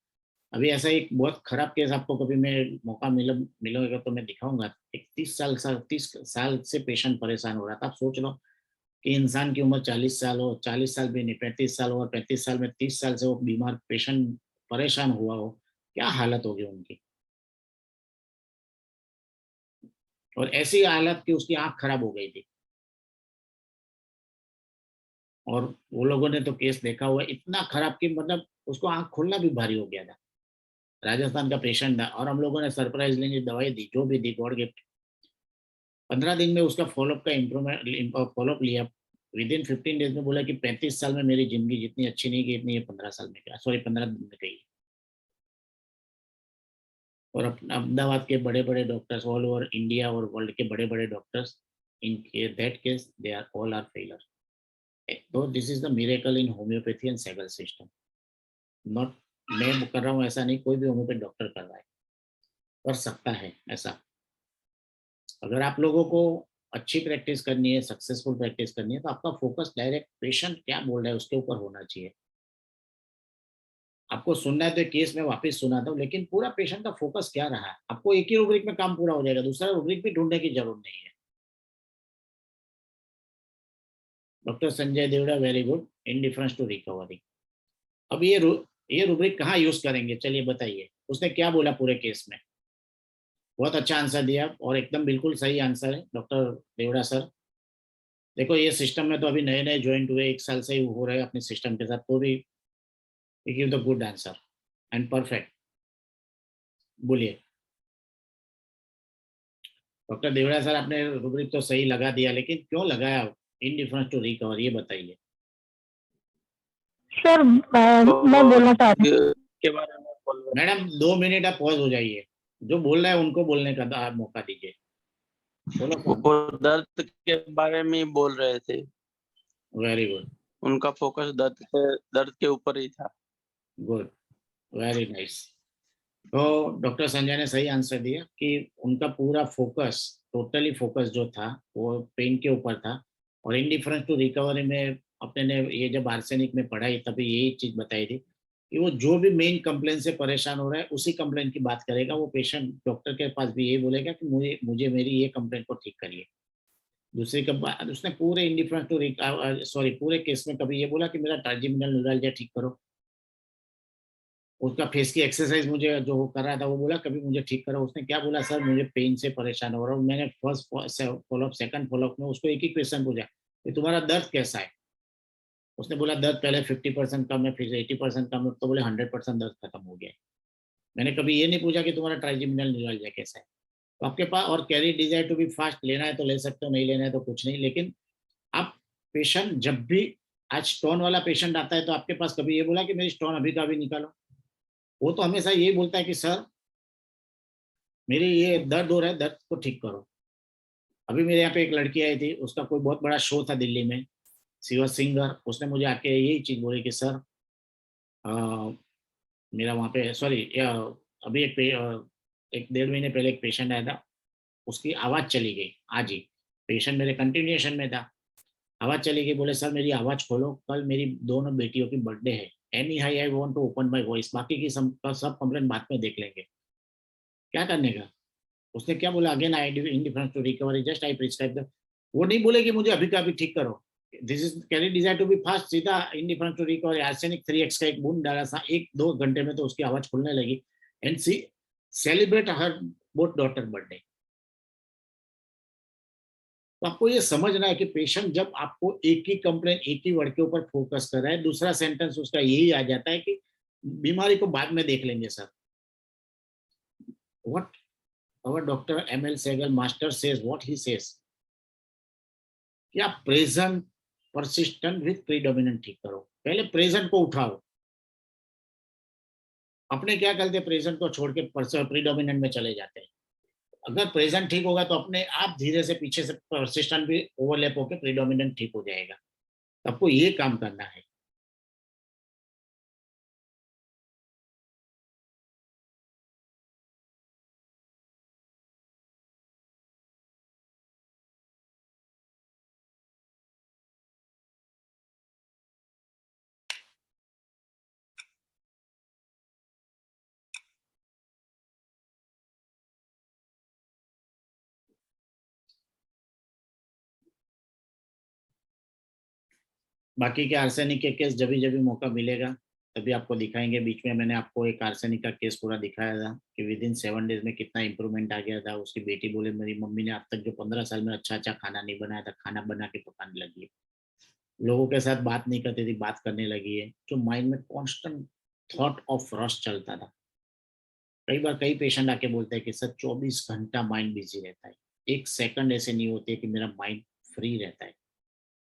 अभी ऐसा एक बहुत खराब केस आपको कभी मैं मौका मिलेगा तो मैं दिखाऊंगा। एक 30 साल से पेशेंट परेशान हो रहा था। आप सोच लो कि इंसान की उम्र 40 साल हो, 40 साल भी नहीं 35 साल हो, और 35 साल में 30 साल से वो बीमार पेशेंट परेशान हुआ हो, क्या हालत होगी उनकी। और ऐसी हालत कि उसकी आंख खराब हो गई थी। और वो लोगों ने तो केस देखा हुआ है, इतना खराब कि मतलब उसको आंख खोलना भी भारी हो गया था। राजस्थान का पेशेंट था और हम लोगों ने सरप्राइजली दवाई दी, जो भी दी, गॉड गिफ्ट। 15 दिन में उसका फॉलोअप का इम्प्रूवमेंट, फॉलोअप लिया। विदिन 15 डेज में बोला कि 35 साल में मेरी जिंदगी जितनी अच्छी नहीं गई इतनी ये 15 साल में गई, सॉरी 15 दिन में गई। और अहमदाबाद के बड़े बड़े डॉक्टर्स ऑल ओवर इंडिया और वर्ल्ड के बड़े बड़े doctors, in that case they are all are failure. तो this is the miracle in homeopathy and Sehgal system. Not मैं कर रहा हूँ ऐसा नहीं, कोई भी होम्योपैथ डॉक्टर कर रहा है, कर सकता है ऐसा। अगर आप लोगों को अच्छी प्रैक्टिस करनी है, सक्सेसफुल प्रैक्टिस करनी है, तो आपका फोकस डायरेक्ट पेशेंट क्या बोल रहा है उसके ऊपर होना चाहिए। आपको सुनना है तो केस में वापस सुनाता हूँ, लेकिन पूरा पेशेंट का फोकस क्या रहा है, आपको एक ही रूब्रिक में काम पूरा हो जाएगा, दूसरा रूब्रिक भी ढूंढने की जरूरत नहीं है। Doctor Sanjay Devda, very good, indifference to recovery. अब ये रूब्रिक कहाँ यूज करेंगे, चलिए बताइए। उसने क्या बोला पूरे केस में, बहुत अच्छा आंसर दिया और एकदम बिल्कुल सही आंसर है डॉक्टर देवड़ा सर। देखो ये सिस्टम में तो अभी नए नए ज्वाइंट हुए, 1 साल से ही हो रहे हैं अपने सिस्टम के साथ, तो भी give the good answer and perfect. बोलिए डॉक्टर देवड़ा सर, आपने रूब्रिक तो सही लगा दिया, लेकिन क्यों लगाया इनडिफरेंस टू रिकवर, ये बताइए। सर मैं बोलना चाह रही हूँ। के बारे में बोल रहे मैडम 2 मिनट आप पॉज हो जाइए, जो बोल रहा है उनको बोलने का आप मौका दीजिए। बोलो वो दर्द के बारे में ही बोल रहे थे। वेरी गुड, उनका फोकस दर्द के ऊपर ही था। Good, very nice. तो डॉक्टर संजय ने सही आंसर दिया कि उनका पूरा फोकस, टोटली फोकस जो था वो पेन के ऊपर था। और इनडिफरेंस टू रिकवरी में अपने ने ये जब आर्सेनिक में पढ़ाई तभी यही चीज बताई थी कि वो जो भी मेन कंप्लेन से परेशान हो रहा है उसी कंप्लेन की बात करेगा। वो पेशेंट डॉक्टर के पास भी यही बोलेगा कि मुझे मुझे मेरी ये कंप्लेन को ठीक करिए। दूसरी का बात, उसने पूरे इनडिफरेंस टू सॉरी पूरे केस में कभी ये बोला कि मेरा ट्राइजेमिनल न्यूरैल्जिया ठीक करो। उसका फेस की एक्सरसाइज मुझे जो वो कर रहा था वो बोला कभी मुझे ठीक करो। उसने क्या बोला, सर मुझे पेन से परेशान हो रहा हूँ। मैंने फर्स्ट फॉलोअप, सेकंड फॉलोअप में उसको एक ही क्वेश्चन पूछा कि तुम्हारा दर्द कैसा है। उसने बोला दर्द पहले 50% कम है, फिर 80% कम है, तो बोले 100% दर्द खत्म हो गया है। मैंने कभी ये नहीं पूछा कि तुम्हारा ट्राइजेमिनल न्यूरैल्जिया कैसा है। तो आपके पास और carry desire to be fast लेना है तो ले सकते हो, नहीं लेना है तो कुछ नहीं। लेकिन आप पेशेंट जब भी, आज स्टोन वाला पेशेंट आता है तो आपके पास कभी ये बोला कि मेरी स्टोन अभी का अभी निकालो। वो तो हमेशा यही बोलता है कि सर मेरी ये दर्द हो रहा है, दर्द को ठीक करो। अभी मेरे यहाँ पे एक लड़की आई थी, उसका कोई बहुत बड़ा शो था दिल्ली में, शी वाज सिंगर। उसने मुझे आके यही चीज बोली कि सर मेरा वहाँ पे सॉरी अभी एक 1.5 महीने पहले एक पेशेंट आया था, उसकी आवाज चली गई आज ही। पेशेंट मेरे कंटिन्यूएशन में था, आवाज चली गई। बोले सर मेरी आवाज खोलो, कल मेरी दोनों बेटियों की बर्थडे है, any high I want to open my voice, बाकी की सब कंप्लेंट बाद में देख लेंगे। क्या करने का। उसने क्या बोला, again I indifference to recovery just I prescribe the. वो नहीं बोले कि मुझे अभी का अभी ठीक करो, this is carry desire to be fast, सीधा indifference to recovery. Arsenic 3x का एक बूंद डाला सा 1-2 घंटे में तो उसकी आवाज खुलने लगी। And she celebrate her both daughter birthday. तो आपको ये समझना है कि पेशेंट जब आपको एक ही कंप्लेन, एक ही वर्ड के ऊपर फोकस कर रहा है, दूसरा सेंटेंस उसका यही आ जाता है कि बीमारी को बाद में देख लेंगे sir. What our Dr. M.L. Sehgal master says, what he says कि आप प्रेजेंट परसिस्टेंट विथ प्रीडोमिनेंट ठीक करो। पहले प्रेजेंट को उठाओ। अपने क्या करते, प्रेजेंट को छोड़ के प्रीडोमिनेंट में चले जाते हैं। अगर प्रेजेंट ठीक होगा तो अपने आप धीरे से पीछे से परसिस्टेंट भी ओवरलैप होकर प्रीडोमिनेंट ठीक हो जाएगा। आपको ये काम करना है। बाकी के आर्सेनिक के केस जब भी मौका मिलेगा तभी आपको दिखाएंगे। बीच में मैंने आपको एक आर्सेनिक का केस पूरा दिखाया था कि विदिन 7 डेज में कितना इंप्रूवमेंट आ गया था। उसकी बेटी बोले मेरी मम्मी ने आज तक जो 15 साल में अच्छा अच्छा खाना नहीं बनाया था, खाना बना के पकाने लगी है। लोगों के साथ बात नहीं करती थी, बात करने लगी है। जो माइंड में कांस्टेंट थॉट ऑफ रश चलता था। कई बार कई पेशेंट आके बोलते हैं कि सर 24 घंटा माइंड बिजी रहता है, एक सेकंड ऐसे नहीं होते कि मेरा माइंड फ्री रहता है,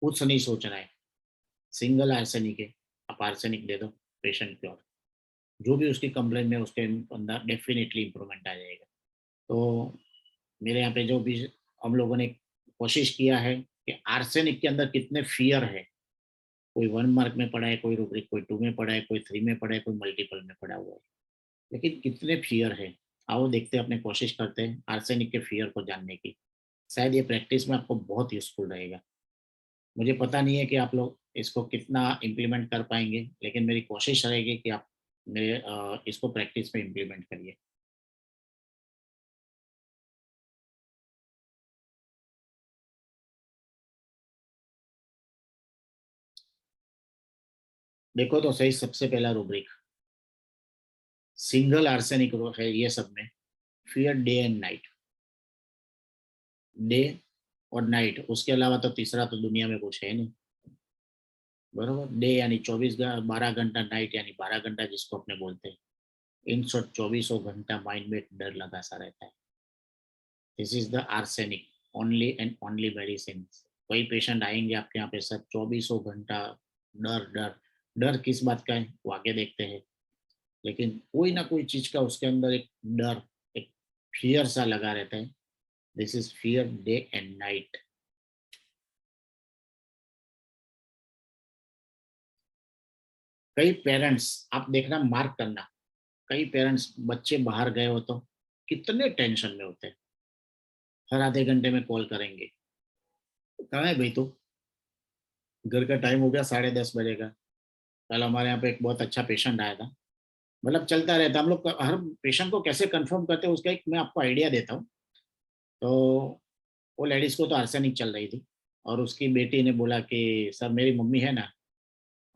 कुछ नहीं सोचना है। सिंगल आर्सेनिक है, आप आर्सेनिक दे दो पेशेंट को, और जो भी उसकी कंप्लेंट में उसके अंदर डेफिनेटली इंप्रूवमेंट आ जाएगा। तो मेरे यहाँ पे जो भी हम लोगों ने कोशिश किया है कि आर्सेनिक के अंदर कितने फियर है, कोई 1 मार्क में पढ़ा है, कोई रूब्रिक कोई 2 में पढ़ा है, कोई 3 में पढ़ा है, कोई मल्टीपल में पढ़ा हुआ है, लेकिन कितने फियर है आओ देखते हैं, अपने कोशिश करते हैं आर्सेनिक के फियर को जानने की। शायद ये प्रैक्टिस में आपको बहुत यूजफुल रहेगा। मुझे पता नहीं है कि आप लोग इसको कितना इम्प्लीमेंट कर पाएंगे, लेकिन मेरी कोशिश रहेगी कि आप मेरे इसको प्रैक्टिस में इम्प्लीमेंट करिए। देखो तो सही, सबसे पहला रूब्रिक सिंगल आर्सेनिक है ये सब में, fear day and night, day और नाइट, उसके अलावा तो तीसरा तो दुनिया में कुछ है नहीं, बरोबर। डे यानी 12 घंटा, नाइट यानी 12 घंटा जिसको अपने बोलते हैं। इन शॉर्ट 24 घंटा माइंड में एक डर लगा सा रहता है। This is the arsenic, only and only medicine. कोई पेशेंट आएंगे आपके यहाँ पे सर 24 घंटा डर डर, डर किस बात का है वो आगे देखते हैं, लेकिन कोई ना कोई चीज का उसके अंदर एक डर, एक फियर सा लगा रहता है। This is fear day and night. कई पेरेंट्स, आप देखना मार्क करना, कई पेरेंट्स बच्चे बाहर गए हो तो कितने टेंशन में होते हैं, हर आधे घंटे में कॉल करेंगे, कहाँ है भाई तू, घर का टाइम हो गया 10:30 बजे का। कल हमारे यहाँ पे एक बहुत अच्छा पेशेंट आया था, मतलब चलता रहता, हम लोग हर पेशेंट को कैसे कंफर्म करते हैं उसका एक मैं आपको आइडिया देता हूँ। तो वो लेडीज को तो आर्सेनिक चल रही थी, और उसकी बेटी ने बोला कि सर मेरी मम्मी है ना,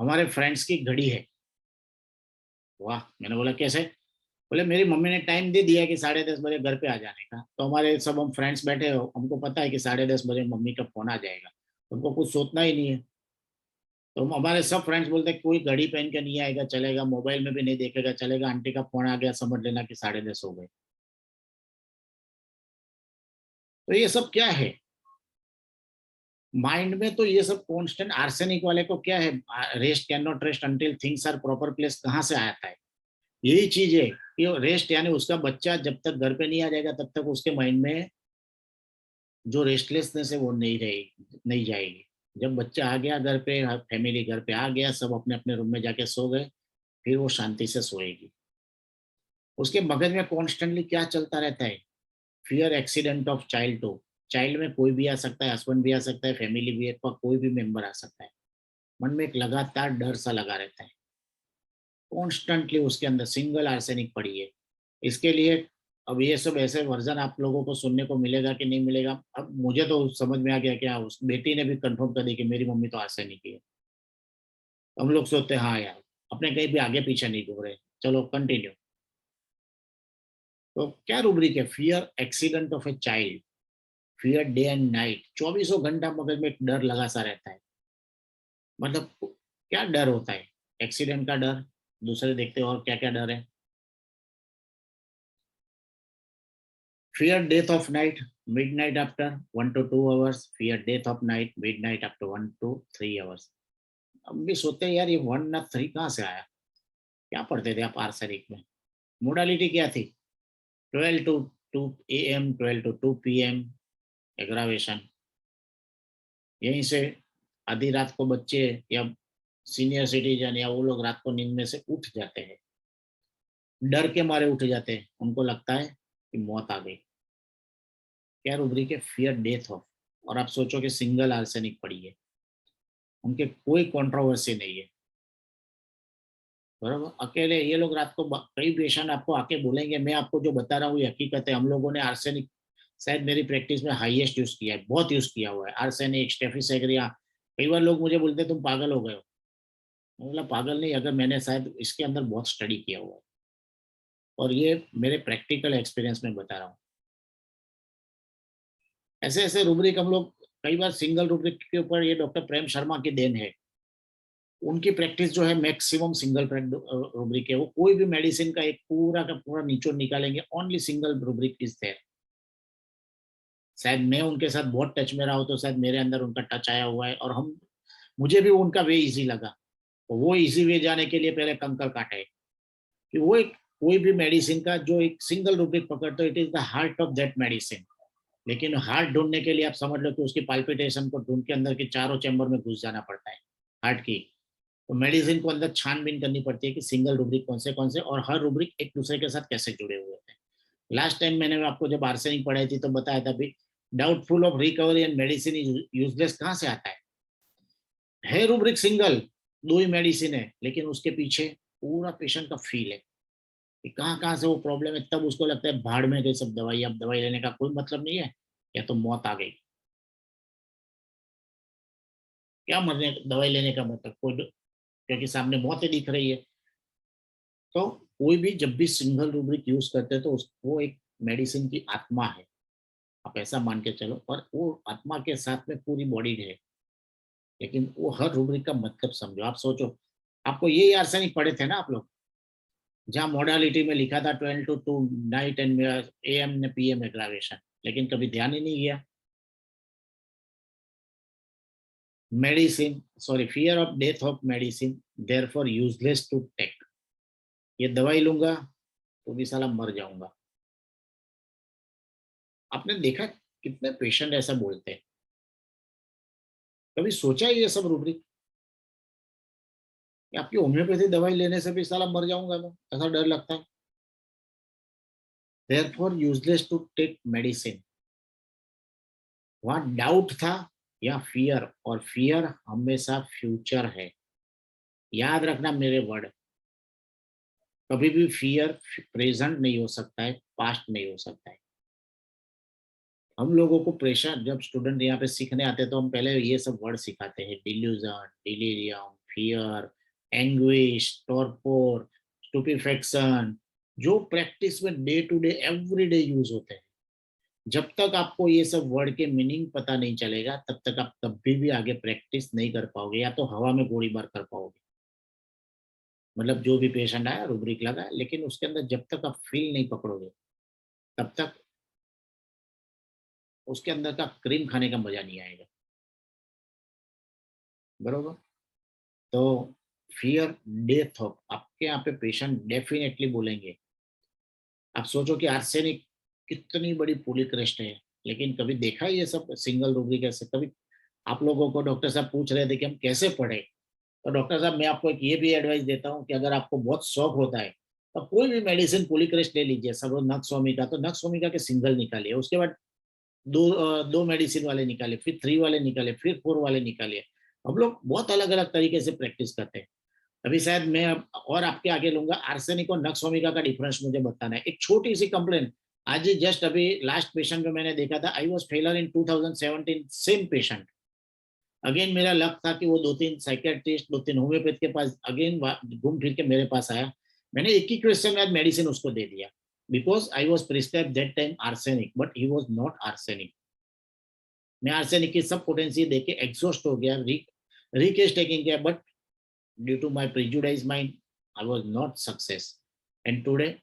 हमारे फ्रेंड्स की घड़ी है। वाह, मैंने बोला कैसे? बोले मेरी मम्मी ने टाइम दे दिया कि 10:30 बजे घर पे आ जाने का, तो हमारे सब हम फ्रेंड्स बैठे हो, हमको पता है कि 10:30 बजे मम्मी का फोन आ जाएगा, उनको कुछ सोचना ही नहीं है। तो हमारे सब फ्रेंड्स बोलते हैं कोई घड़ी पहन के नहीं आएगा चलेगा, मोबाइल में भी नहीं देखेगा चलेगा, आंटी का फोन आ गया समझ लेना कि 10:30 हो गए। तो ये सब क्या है माइंड में, तो ये सब कांस्टेंट आर्सेनिक वाले को क्या है, rest can not rest until things are proper place, कहाँ से आता है? यही चीज है कि रेस्ट यानी उसका बच्चा जब तक घर पे नहीं आ जाएगा तब तक उसके माइंड में जो रेस्टलेसनेस है वो नहीं रहेगी, नहीं जाएगी। जब बच्चा आ गया घर पे, फैमिली घर पे आ गया, सब अपने अपने रूम में जाके सो गए, फिर वो शांति से सोएगी। उसके मगज में कॉन्स्टेंटली क्या चलता रहता है? Fear accident of child to, child में कोई भी आ सकता है, हस्बैंड भी आ सकता है, फैमिली भी कोई भी मेंबर आ सकता है। मन में एक लगातार डर सा लगा रहता है, कॉन्स्टेंटली उसके अंदर सिंगल आर्सेनिक पड़ी है। इसके लिए अब ये सब ऐसे वर्जन आप लोगों को सुनने को मिलेगा कि नहीं मिलेगा, अब मुझे तो समझ में आ गया कि हाँ, उस बेटी ने भी कंफर्म कर दी कि मेरी मम्मी तो आर्सेनिक ही है। हम लोग सोचते हैं हाँ यार, अपने कहीं भी आगे पीछे नहीं घूम रहे, चलो कंटिन्यू। तो क्या रूब्रिक है? Fear accident of a child, fear day and night, 24 घंटा मगज में एक डर लगा सा रहता है। मतलब क्या डर होता है? एक्सीडेंट का डर, दूसरे देखते हो, और क्या क्या डर है? Fear death of night, midnight after 1 to 2 hours. Fear death of night, midnight after 1 to 3 hours. अब भी सोचते हैं यार ये 1 ना 3 कहाँ से आया? क्या पढ़ते थे आप आर्सेनिक में? मोडालिटी क्या थी? 12 to 2 AM, 12 to 2 PM aggravation. यहीं से आधी रात को बच्चे या सीनियर सिटीजन या वो लोग रात को नींद में से उठ जाते हैं, डर के मारे उठ जाते हैं, उनको लगता है कि मौत आ गई। क्या रूब्रिक है? फियर डेथ ऑफ, और आप सोचो कि सिंगल आर्सेनिक पड़ी है, उनके कोई कंट्रोवर्सी नहीं है, बराबर। अकेले ये लोग रात को कई पेशेंट आपको आके बोलेंगे मैं आपको जो बता रहा हूँ ये हकीकत है, हम लोगों ने आर्सेनिक शायद मेरी प्रैक्टिस में हाईएस्ट यूज किया है, बहुत यूज किया हुआ है आर्सेनिक, स्टेफिसेग्रिया। कई बार लोग मुझे बोलते तुम पागल हो गए हो, मतलब पागल नहीं, अगर मैंने शायद इसके अंदर बहुत स्टडी किया हुआ है, और ये मेरे प्रैक्टिकल एक्सपीरियंस में बता रहा हूँ। ऐसे ऐसे रूब्रिक हम लोग कई बार सिंगल रूब्रिक के ऊपर ये डॉक्टर प्रेम शर्मा की देन है, उनकी प्रैक्टिस जो है मैक्सिमम सिंगल रूब्रिक है। वो कोई भी मेडिसिन का एक पूरा का पूरा निचोड़ निकालेंगे, only single rubric is there. शायद मैं उनके साथ बहुत टच में रहा हूं, तो शायद मेरे अंदर उनका टच आया हुआ है, और हम मुझे भी उनका वे इजी लगा। तो वो इजी वे जाने के लिए पहले कंकर काटे कि वो एक कोई भी मेडिसिन का जो एक सिंगल रूब्रिक पकड़ते, it is the heart of that medicine. लेकिन हार्ट ढूंढने के लिए आप समझ लो कि उसकी पाल्पिटेशन को ढूंढ के अंदर के चारों चैम्बर में घुस जाना पड़ता है हार्ट की। तो मेडिसिन को अंदर छानबीन करनी पड़ती है कि सिंगल रूब्रिक कौन से और हर रूब्रिक एक दूसरे के साथ कैसे जुड़े हुए हैं। लास्ट टाइम मैंने आपको जब आर्सेनिक पढ़ाई थी तो बताया था भी doubtful of recovery and medicine is useless कहाँ से आता है रूब्रिक सिंगल, 2 ही मेडिसिन है, लेकिन उसके पीछे पूरा पेशेंट का फील है कि कहाँ से वो प्रॉब्लम है। तब उसको लगता है भाड़ में गई सब दवाई, अब दवाई लेने का कोई मतलब नहीं है, या तो मौत आ गई। क्या मरने दवाई लेने का मतलब, कोई क्योंकि सामने मौत ही दिख रही है। तो कोई भी जब भी सिंगल रूब्रिक यूज करते हैं तो वो एक मेडिसिन की आत्मा है, आप ऐसा मान के चलो। और वो आत्मा के साथ में पूरी बॉडी है, लेकिन वो हर रूब्रिक का मतलब समझो। आप सोचो, आपको ये आर्सेनिक पढ़े थे ना आप लोग, जहाँ मोडालिटी में लिखा था 12 to 2 नाइट एंड AM ने PM एग्रावेशन, लेकिन कभी ध्यान ही नहीं गया। Medicine sorry fear of death of medicine therefore useless to take. ये दवाई लूंगा तो भी साला मर जाऊंगा। आपने देखा कितने पेशेंट ऐसा बोलते हैं? कभी सोचा है ये सब रूब्रिक? आपकी होम्योपैथी दवाई लेने से भी साला मर जाऊंगा मैं, ऐसा डर लगता है। Therefore useless to take medicine. वहां डाउट था या फियर, और फियर हमेशा फ्यूचर है। याद रखना मेरे वर्ड, कभी भी फियर प्रेजेंट नहीं हो सकता है, पास्ट नहीं हो सकता है। हम लोगों को प्रेशर, जब स्टूडेंट यहाँ पे सीखने आते हैं तो हम पहले ये सब वर्ड सिखाते हैं, delusion, delirium, fear, anguish, torpor, stupefaction, जो प्रैक्टिस में day to day every day use होते हैं। जब तक आपको ये सब वर्ड के मीनिंग पता नहीं चलेगा, तब तक आप कभी भी आगे प्रैक्टिस नहीं कर पाओगे, या तो हवा में गोलीबार कर पाओगे। मतलब जो भी पेशेंट आया रूब्रिक लगा, लेकिन उसके अंदर जब तक आप फील नहीं पकड़ोगे, तब तक उसके अंदर का क्रीम खाने का मजा नहीं आएगा। बरोबर? तो फियर डेथ ऑफ, आपके यहाँ पे पेशेंट डेफिनेटली बोलेंगे। आप सोचो कि आर्सेनिक कितनी बड़ी पुलिक्रेस्ट है, लेकिन कभी देखा है ये सब सिंगल रूब्रिक ऐसे? कभी आप लोगों को डॉक्टर साहब पूछ रहे थे कि हम कैसे पढ़े, तो डॉक्टर साहब मैं आपको एक ये भी एडवाइस देता हूँ कि अगर आपको बहुत शौक होता है तो कोई भी मेडिसिन पुलिक्रेस्ट ले लीजिए, सब नक्सोमिका, तो नक्सोमिका के सिंगल निकालिए, उसके बाद दो मेडिसिन वाले निकाले, फिर 3 वाले निकाले, फिर 4 वाले निकाले। हम लोग बहुत अलग अलग तरीके से प्रैक्टिस करते हैं। अभी शायद मैं और आपके आगे लूंगा, आर्सेनिक और नक्सोमिका का डिफरेंस मुझे बताना है। एक छोटी सी कंप्लेंट, आज ही जस्ट अभी लास्ट पेशेंट में मैंने देखा था, I was failure in 2017, same patient. Again मेरा लक था कि वो 2-3 साइकेट्रिस्ट, 2-3 होम्योपैथ के पास अगेन घूम फिर के मेरे पास आया। मैंने एक ही क्वेश्चन में मेडिसिन उसको दे दिया, because I was prescribe that time arsenic, but he was not arsenic. मैं आर्सेनिक की सब पोटेंसी देके एग्जॉस्ट हो गया, रिकेस टेकिंग किया, but due to my prejudice mind I was not success. And today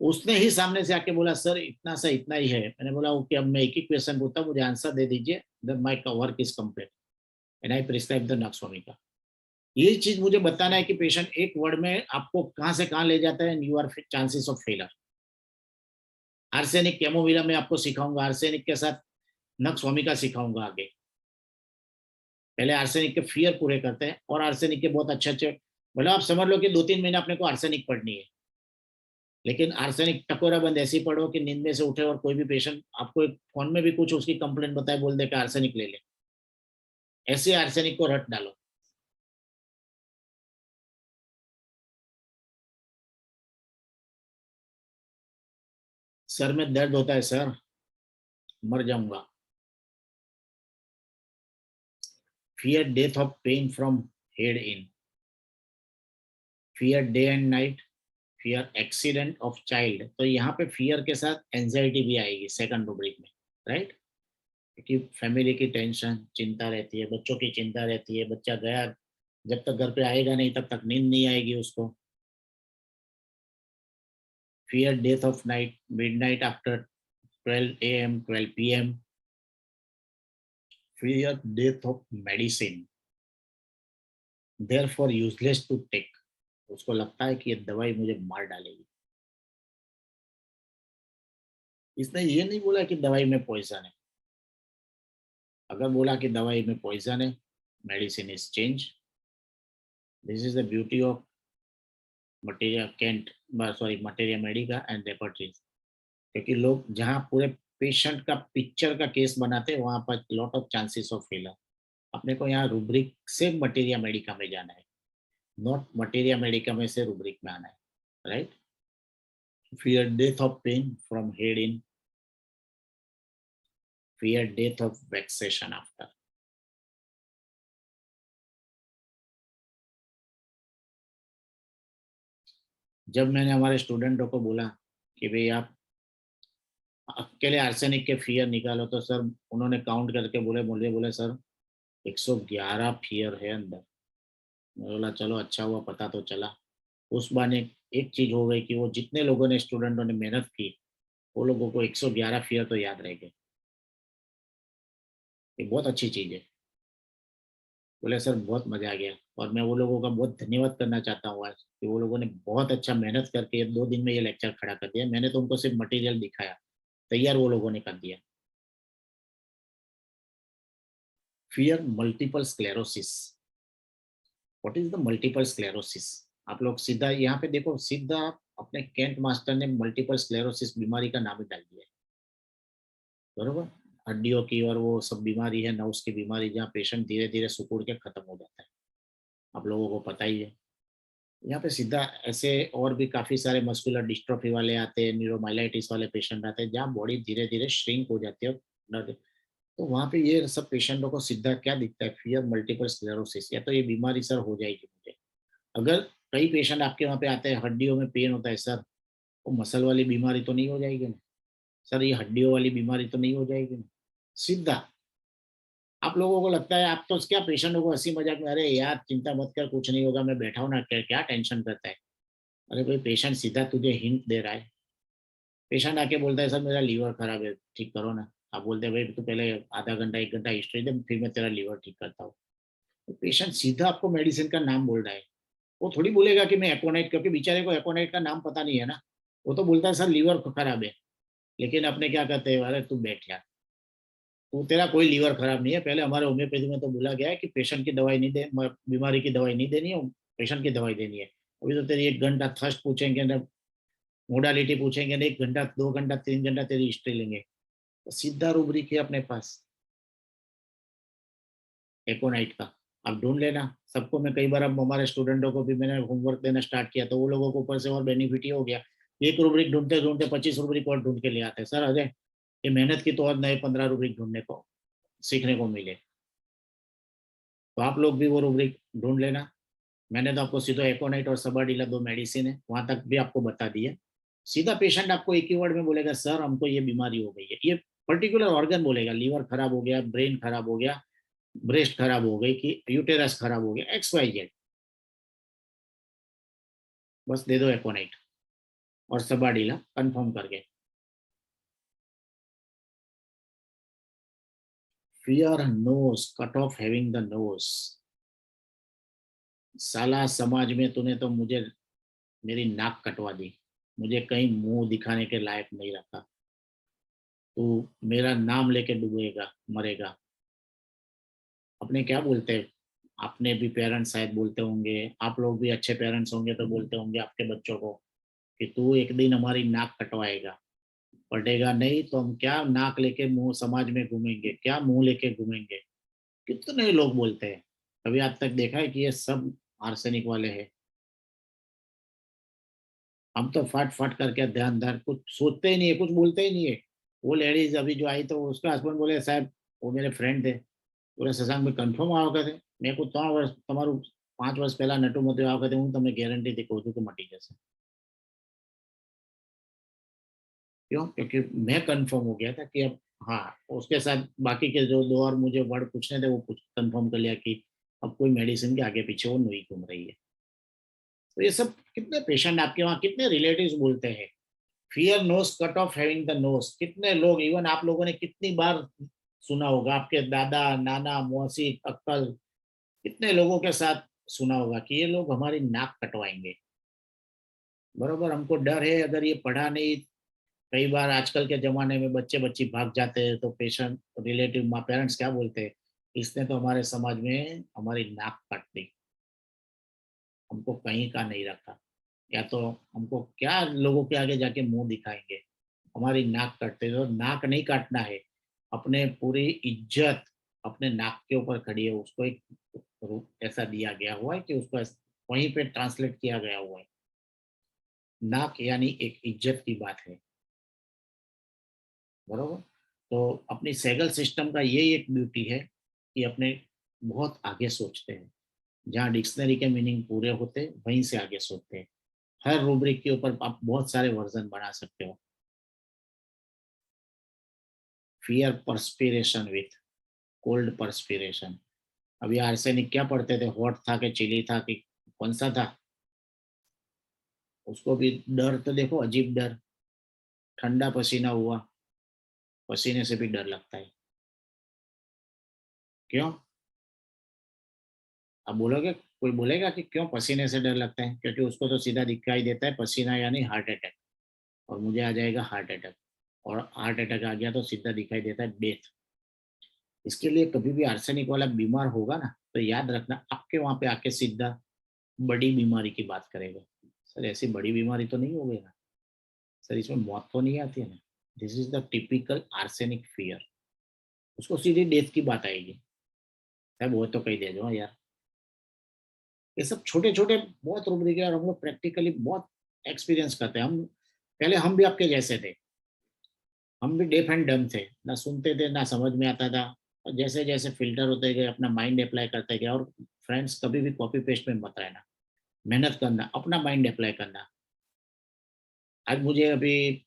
उसने ही सामने से आके बोला, सर इतना सा इतना ही है। मैंने बोला ओके, अब मैं एक ही क्वेश्चन पूछता हूँ, मुझे आंसर दे दीजिए, then my work is complete and I prescribe the nux vomica. ये चीज मुझे बताना है कि पेशेंट एक वर्ड में आपको कहां से कहां ले जाता है, and you are chances of failure. Arsenic chamomilla में आपको सिखाऊंगा, आर्सेनिक के साथ नक्सोमिका सिखाऊंगा आगे। पहले आर्सेनिक के फियर पूरे करते हैं, और आर्सेनिक के बहुत अच्छे अच्छे, मतलब आप समझ लो कि 2-3 महीने अपने को आर्सेनिक पढ़नी है। लेकिन आर्सेनिक टकोरा बंद ऐसी पढ़ो कि नींद में से उठे और कोई भी पेशेंट आपको एक फोन में भी कुछ उसकी कंप्लेंट बताए, बोल दे कि आर्सेनिक ले ले, ऐसे आर्सेनिक को रट डालो। सर में दर्द होता है सर, मर जाऊंगा। Fear death of pain from head in, fear day and night, fear accident of child. तो यहाँ पे फियर के साथ एंजाइटी भी आएगी सेकंड रूब्रिक में, राइट? क्योंकि फैमिली की टेंशन, चिंता रहती है, बच्चों की चिंता रहती है, बच्चा गया, जब तक घर पे आएगा नहीं तब तक नींद नहीं आएगी उसको। Fear death of night, midnight after 12 AM 12 PM, fear death of medicine, therefore useless to take. उसको लगता है कि ये दवाई मुझे मार डालेगी। इसने ये नहीं बोला कि दवाई में पॉइजन है। अगर बोला कि दवाई में पॉइजन है, medicine is change. This is the beauty of materia cant, sorry materia medica and repertories. क्योंकि लोग जहाँ पूरे पेशेंट का पिक्चर का केस बनाते हैं वहां पर lot of chances of failure. अपने को यहाँ रूब्रिक से मटेरिया मेडिका में जाना है, नॉट मटेरिया मेडिका में से रूब्रिक में आना है, right. Fear death of pain from head in, fear death of vexation after. जब मैंने हमारे स्टूडेंटों को बोला कि भाई आप अकेले आर्सेनिक के फियर निकालो, तो सर उन्होंने काउंट करके बोले सर 111 फियर है अंदर। मैं बोला चलो अच्छा हुआ पता तो चला। उस बहाने एक चीज हो गई कि वो जितने लोगों ने, स्टूडेंटों ने मेहनत की, वो लोगों को 111 फियर तो याद रह गए। ये बहुत अच्छी चीज है। बोले सर बहुत मजा आ गया, और मैं वो लोगों का बहुत धन्यवाद करना चाहता हूँ आज कि वो लोगों ने बहुत अच्छा मेहनत करके 2 दिन में ये लेक्चर खड़ा कर दिया। मैंने तो उनको सिर्फ मटेरियल दिखाया, तैयार वो लोगों ने कर दिया। Fear multiple sclerosis. What is the multiple sclerosis? आप लोग सीधा यहाँ पे देखो, सीधा अपने कैंट मास्टर ने मल्टीपल स्क्लेरोसिस बीमारी का नाम ही डाल दिया है, बरोबर। हड्डियों की और वो सब बीमारी है, नर्व्स की बीमारी, जहाँ पेशेंट धीरे धीरे सिकुड़ के खत्म हो जाता है। आप लोगों को पता ही है। यहाँ पे सीधा ऐसे और भी काफी सारे मस्कुलर डिस्ट्रोफी वाले आते हैं, न्यूरोमाइलाइटिस वाले पेशेंट आते हैं, जहाँ बॉडी धीरे धीरे श्रिंक हो जाती है। तो वहाँ पे ये सब पेशेंटों को सीधा क्या दिखता है? फियर मल्टीपल स्क्लेरोसिस, या तो ये बीमारी सर हो जाएगी मुझे। अगर कई पेशेंट आपके वहाँ पे आते हैं, हड्डियों में पेन होता है सर, वो मसल वाली बीमारी तो नहीं हो जाएगी ना सर, ये हड्डियों वाली बीमारी तो नहीं हो जाएगी ना। सीधा आप लोगों को लगता है, आप तो क्या पेशेंटों को हंसी मजाक में, अरे यार चिंता मत कर, कुछ नहीं होगा, मैं बैठा हूँ ना, क्या क्या टेंशन करता है। अरे भाई पेशेंट सीधा तुझे हिंट दे रहा है। पेशेंट आके बोलता है सर मेरा लीवर खराब है, ठीक करो ना। आप बोलते हैं भाई तू पहले आधा घंटा 1 घंटा हिस्ट्री दे, फिर मैं तेरा लीवर ठीक करता हूँ। तो पेशेंट सीधा आपको मेडिसिन का नाम बोल रहा है। वो थोड़ी बोलेगा कि मैं एकोनाइट, क्योंकि बेचारे को एकोनाइट का नाम पता नहीं है ना। वो तो बोलता है सर लीवर खराब है। लेकिन अपने क्या कहते हैं, अरे तू बैठ यार, तो तेरा कोई लीवर खराब नहीं है। पहले हमारे होम्योपैथी में तो बोला गया है कि पेशेंट की दवाई नहीं दे, बीमारी की दवाई नहीं देनी है, पेशेंट की दवाई देनी है। अभी तो तेरी 1 घंटा थर्स्ट पूछेंगे ना, मोडालिटी पूछेंगे ना, 1 घंटा 2 घंटा 3 घंटा तेरी हिस्ट्री लेंगे। तो सीधा रूब्रिक है अपने पास एकोनाइट का। आप ढूंढ लेना सबको। मैं कई बार, अब हमारे स्टूडेंटों को भी मैंने होमवर्क देना स्टार्ट किया, तो वो लोगों को ऊपर से और बेनिफिट ही हो गया। एक रूब्रिक ढूंढते ढूंढते 25 रूब्रिक और ढूंढ के ले आते हैं। सर अरे ये मेहनत की तो और नए 15 रूब्रिक ढूंढने को, सीखने को मिले। तो आप लोग भी वो रूब्रिक ढूंढ लेना। मैंने तो आपको सीधा एकोनाइट और सबाडीला 2 मेडिसिन है, वहां तक भी आपको बता दिया। सीधा पेशेंट आपको एक ही वर्ड में बोलेगा सर हमको ये बीमारी हो गई है, ये पर्टिकुलर ऑर्गन बोलेगा, लीवर खराब हो गया, ब्रेन खराब हो गया, ब्रेस्ट खराब हो गई, कि यूटेरस खराब हो गया, XYZ। बस दे दो एकोनाइट और सबाडीला कंफर्म करके। Fear nose, cut off having the nose. साला समाज में तूने तो मुझे, मेरी नाक कटवा दी, मुझे कहीं मुंह दिखाने के लायक नहीं रखा। तू मेरा नाम लेके डूबेगा, मरेगा। अपने क्या बोलते हैं, आपने भी पेरेंट्स शायद बोलते होंगे, आप लोग भी अच्छे पेरेंट्स होंगे तो बोलते होंगे आपके बच्चों को कि तू एक दिन हमारी नाक कटवाएगा। पढ़ेगा नहीं तो हम क्या नाक लेके मुंह समाज में घूमेंगे, क्या मुंह लेके घूमेंगे। कितने लोग बोलते हैं। कभी आज तक देखा है कि ये सब आर्सेनिक वाले हैं? हम तो फट फट करके ध्यान धर, कुछ सोचते ही नहीं है, कुछ बोलते ही नहीं है। वो लेडीज अभी जो आई तो उसका हस्बैंड बोले साहब, वो मेरे फ्रेंड थे, बोले शशांक में कन्फर्म आओ कहते मैं को 3 વર્ષ તમારું 5 વર્ષ પહેલા નટુ મતે આવો कहते હું તમને ગેરંટી થી કહું છું કે મટી જશે। क्यों? क्योंकि मैं कंफर्म हो गया था कि अब हाँ, उसके साथ बाकी के जो 2 और मुझे वर्ड पूछने थे वो कुछ कंफर्म कर लिया कि अब कोई मेडिसिन के आगे पीछे वो नहीं घूम रही है। तो ये सब कितने पेशेंट आपके वहाँ, कितने रिलेटिव्स बोलते हैं fear nose cut off having the nose. कितने लोग, इवन आप लोगों ने कितनी बार सुना होगा, आपके दादा, नाना, मौसी, अंकल, कितने लोगों के साथ सुना होगा कि ये लोग हमारी नाक कटवाएंगे। बरोबर, हमको डर है अगर ये पढ़ा नहीं। कई बार आजकल के जमाने में बच्चे बच्ची भाग जाते हैं तो पेशेंट रिलेटिव माँ पेरेंट्स क्या बोलते हैं, इसने तो हमारे समाज में हमारी नाक काट दी, हमको कहीं का नहीं रखा, या तो हमको क्या लोगों के आगे जाके मुंह दिखाएंगे, हमारी नाक काटते। तो नाक नहीं काटना है, अपने पूरी इज्जत अपने नाक के ऊपर खड़ी है। उसको एक रूप ऐसा दिया गया हुआ है कि उसको वहीं पे ट्रांसलेट किया गया हुआ है। नाक यानी एक इज्जत की बात है। बरोबर, तो अपनी सेगल सिस्टम का यही एक ब्यूटी है कि अपने बहुत आगे सोचते हैं। जहाँ डिक्शनरी के मीनिंग पूरे होते हैं वहीं से आगे सोचते हैं। हर रूब्रिक के ऊपर आप बहुत सारे वर्जन बना सकते हो। Fear perspiration with cold perspiration. अभी आर्सेनिक क्या पढ़ते थे, हॉट था कि चिली था कि कौन सा था? उसको भी डर तो देखो, अजीब डर। ठंडा पसीना हुआ, पसीने से भी डर लगता है। क्यों? अब बोलोगे, कोई बोलेगा कि क्यों पसीने से डर लगता है? क्योंकि उसको तो सीधा दिखाई देता है पसीना यानी हार्ट अटैक, और मुझे आ जाएगा हार्ट अटैक, और हार्ट अटैक आ गया तो सीधा दिखाई देता है डेथ। इसके लिए कभी भी आर्सेनिक वाला बीमार होगा ना, तो याद रखना आपके वहां पे आके सीधा बड़ी बीमारी की बात करेगा। सर ऐसी बड़ी बीमारी तो नहीं हो गई ना सर, इसमें मौत तो नहीं आती है ना? This is the typical arsenic fear. उसको सीधी डेथ की बात आएगी। साहब वो तो कही दे दो यार। ये सब छोटे छोटे बहुत रूब्रिक है, और हम लोग प्रैक्टिकली बहुत एक्सपीरियंस करते हैं। हम पहले हम भी आपके जैसे थे, हम भी डेफ एंड डम थे, ना सुनते थे ना समझ में आता था। और जैसे जैसे फिल्टर होते गए, अपना माइंड अप्लाई करते गए। और फ्रेंड्स, कभी भी कॉपी पेस्ट में मत रहना, मेहनत करना, अपना माइंड अप्लाई करना। आज मुझे अभी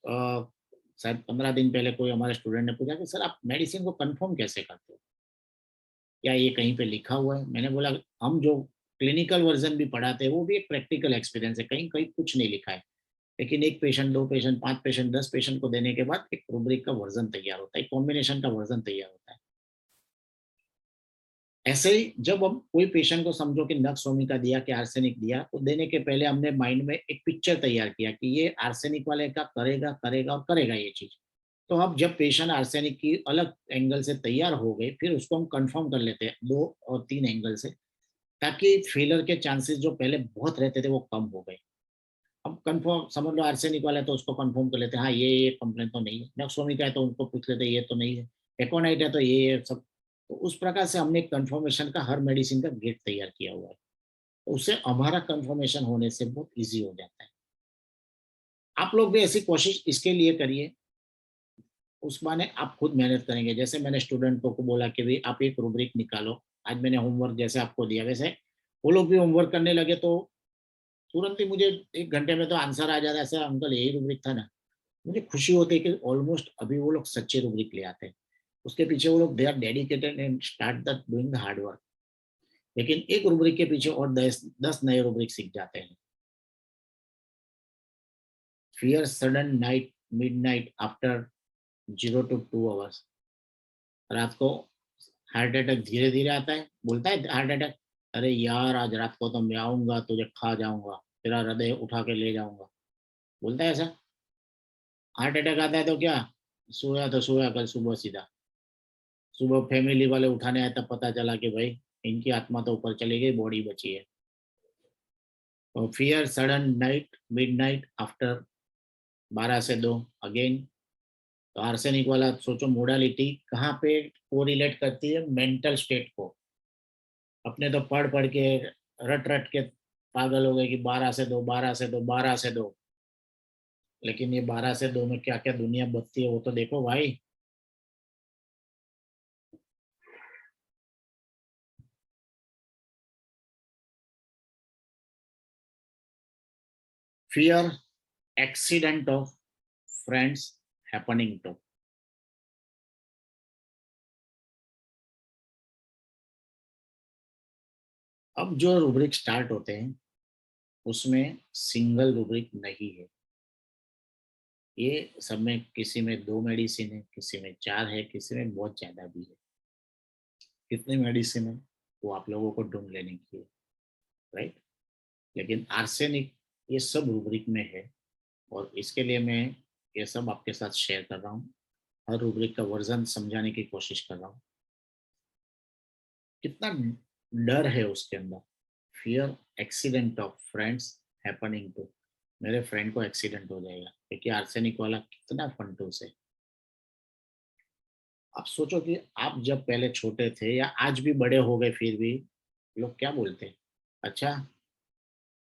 शायद 15 दिन पहले कोई हमारे स्टूडेंट ने पूछा कि सर आप मेडिसिन को कंफर्म कैसे करते हो, क्या ये कहीं पे लिखा हुआ है? मैंने बोला हम जो क्लिनिकल वर्जन भी पढ़ाते हैं वो भी एक प्रैक्टिकल एक्सपीरियंस है, कहीं कहीं कुछ नहीं लिखा है। लेकिन 1 पेशेंट, 2 पेशेंट, 5 पेशेंट, 10 पेशेंट को देने के बाद एक रूब्रिक का वर्जन तैयार होता है, एक कॉम्बिनेशन का वर्जन तैयार होता है। ऐसे ही जब हम कोई पेशेंट को समझो कि नक्सोमिका दिया कि आर्सेनिक दिया, तो देने के पहले हमने माइंड में एक पिक्चर तैयार किया कि ये आर्सेनिक वाले का करेगा करेगा और करेगा ये चीज। तो अब जब पेशेंट आर्सेनिक की अलग एंगल से तैयार हो गए, फिर उसको हम कंफर्म कर लेते हैं 2 और 3 एंगल से, ताकि फेलर के चांसेस जो पहले बहुत रहते थे वो कम हो गए। अब कंफर्म समझ लो, आर्सेनिक वाला है तो उसको कंफर्म कर लेते हैं, हाँ ये कंप्लेंट तो नहीं है। नक्सोमिका है तो उनको पूछ लेते हैं, ये तो नहीं है। एकोनाइट है तो ये सब। तो उस प्रकार से हमने कंफर्मेशन का हर मेडिसिन का गेट तैयार किया हुआ है, तो उससे हमारा कंफर्मेशन होने से बहुत इजी हो जाता है। आप लोग भी ऐसी कोशिश इसके लिए करिए, उस माने आप खुद मेहनत करेंगे। जैसे मैंने स्टूडेंटों को बोला कि भाई आप एक रूब्रिक निकालो, आज मैंने होमवर्क जैसे आपको दिया, वैसे वो लोग भी होमवर्क करने लगे, तो तुरंत ही मुझे 1 घंटे में तो आंसर आ जाता है, ऐसा अंकल यही रूब्रिक था ना। मुझे खुशी होती है कि ऑलमोस्ट अभी वो लोग सच्चे रूब्रिक ले आते हैं। उसके पीछे वो लोग they are dedicated and start the doing the hard work. लेकिन एक रूब्रिक के पीछे और 10 नए रूब्रिक सीख जाते हैं। Fear sudden night midnight after 0 to 2 hours। रात को हार्ट अटैक धीरे धीरे आता है, बोलता है हार्ट अटैक, अरे यार आज रात को तो मैं आऊंगा, तुझे खा जाऊंगा, तेरा हृदय उठा के ले जाऊंगा, बोलता है ऐसा। हार्ट अटैक आता है तो क्या, सोया तो सोया, कल सुबह सीधा, सुबह फैमिली वाले उठाने आए तब पता चला कि भाई इनकी आत्मा तो ऊपर चली गई, बॉडी बची है। तो fear sudden night midnight after 12 से 2 अगेन। तो आर्सेनिक वाला सोचो, मोडालिटी कहाँ पे कोरिलेट करती है, मेंटल स्टेट को। अपने तो पढ़ पढ़ के रट रट के पागल हो गए कि 12 से 2, 12 से 2, 12 से 2। लेकिन ये 12 से 2 में क्या क्या दुनिया बदती है वो तो देखो भाई। Fear accident of friends happening to. अब जो रूब्रिक स्टार्ट होते हैं उसमें सिंगल रूब्रिक नहीं है, ये सब में किसी में 2 मेडिसिन है, किसी में 4 है, किसी में बहुत ज्यादा भी है। कितनी मेडिसिन है वो आप लोगों को ढूंढ लेने की है, राइट। लेकिन आर्सेनिक ये सब रूब्रिक में है और इसके लिए मैं ये सब आपके साथ शेयर कर रहा हूँ। हर रूब्रिक का वर्जन समझाने की कोशिश कर रहा हूँ। कितना डर है उसके अंदर। Fear accident of friends happening to, मेरे फ्रेंड को एक्सीडेंट हो जाएगा, क्योंकि आर्सेनिक वाला कितना फंटूस है। आप सोचो कि आप जब पहले छोटे थे या आज भी बड़े हो गए फिर भी लोग क्या बोलते हैं, अच्छा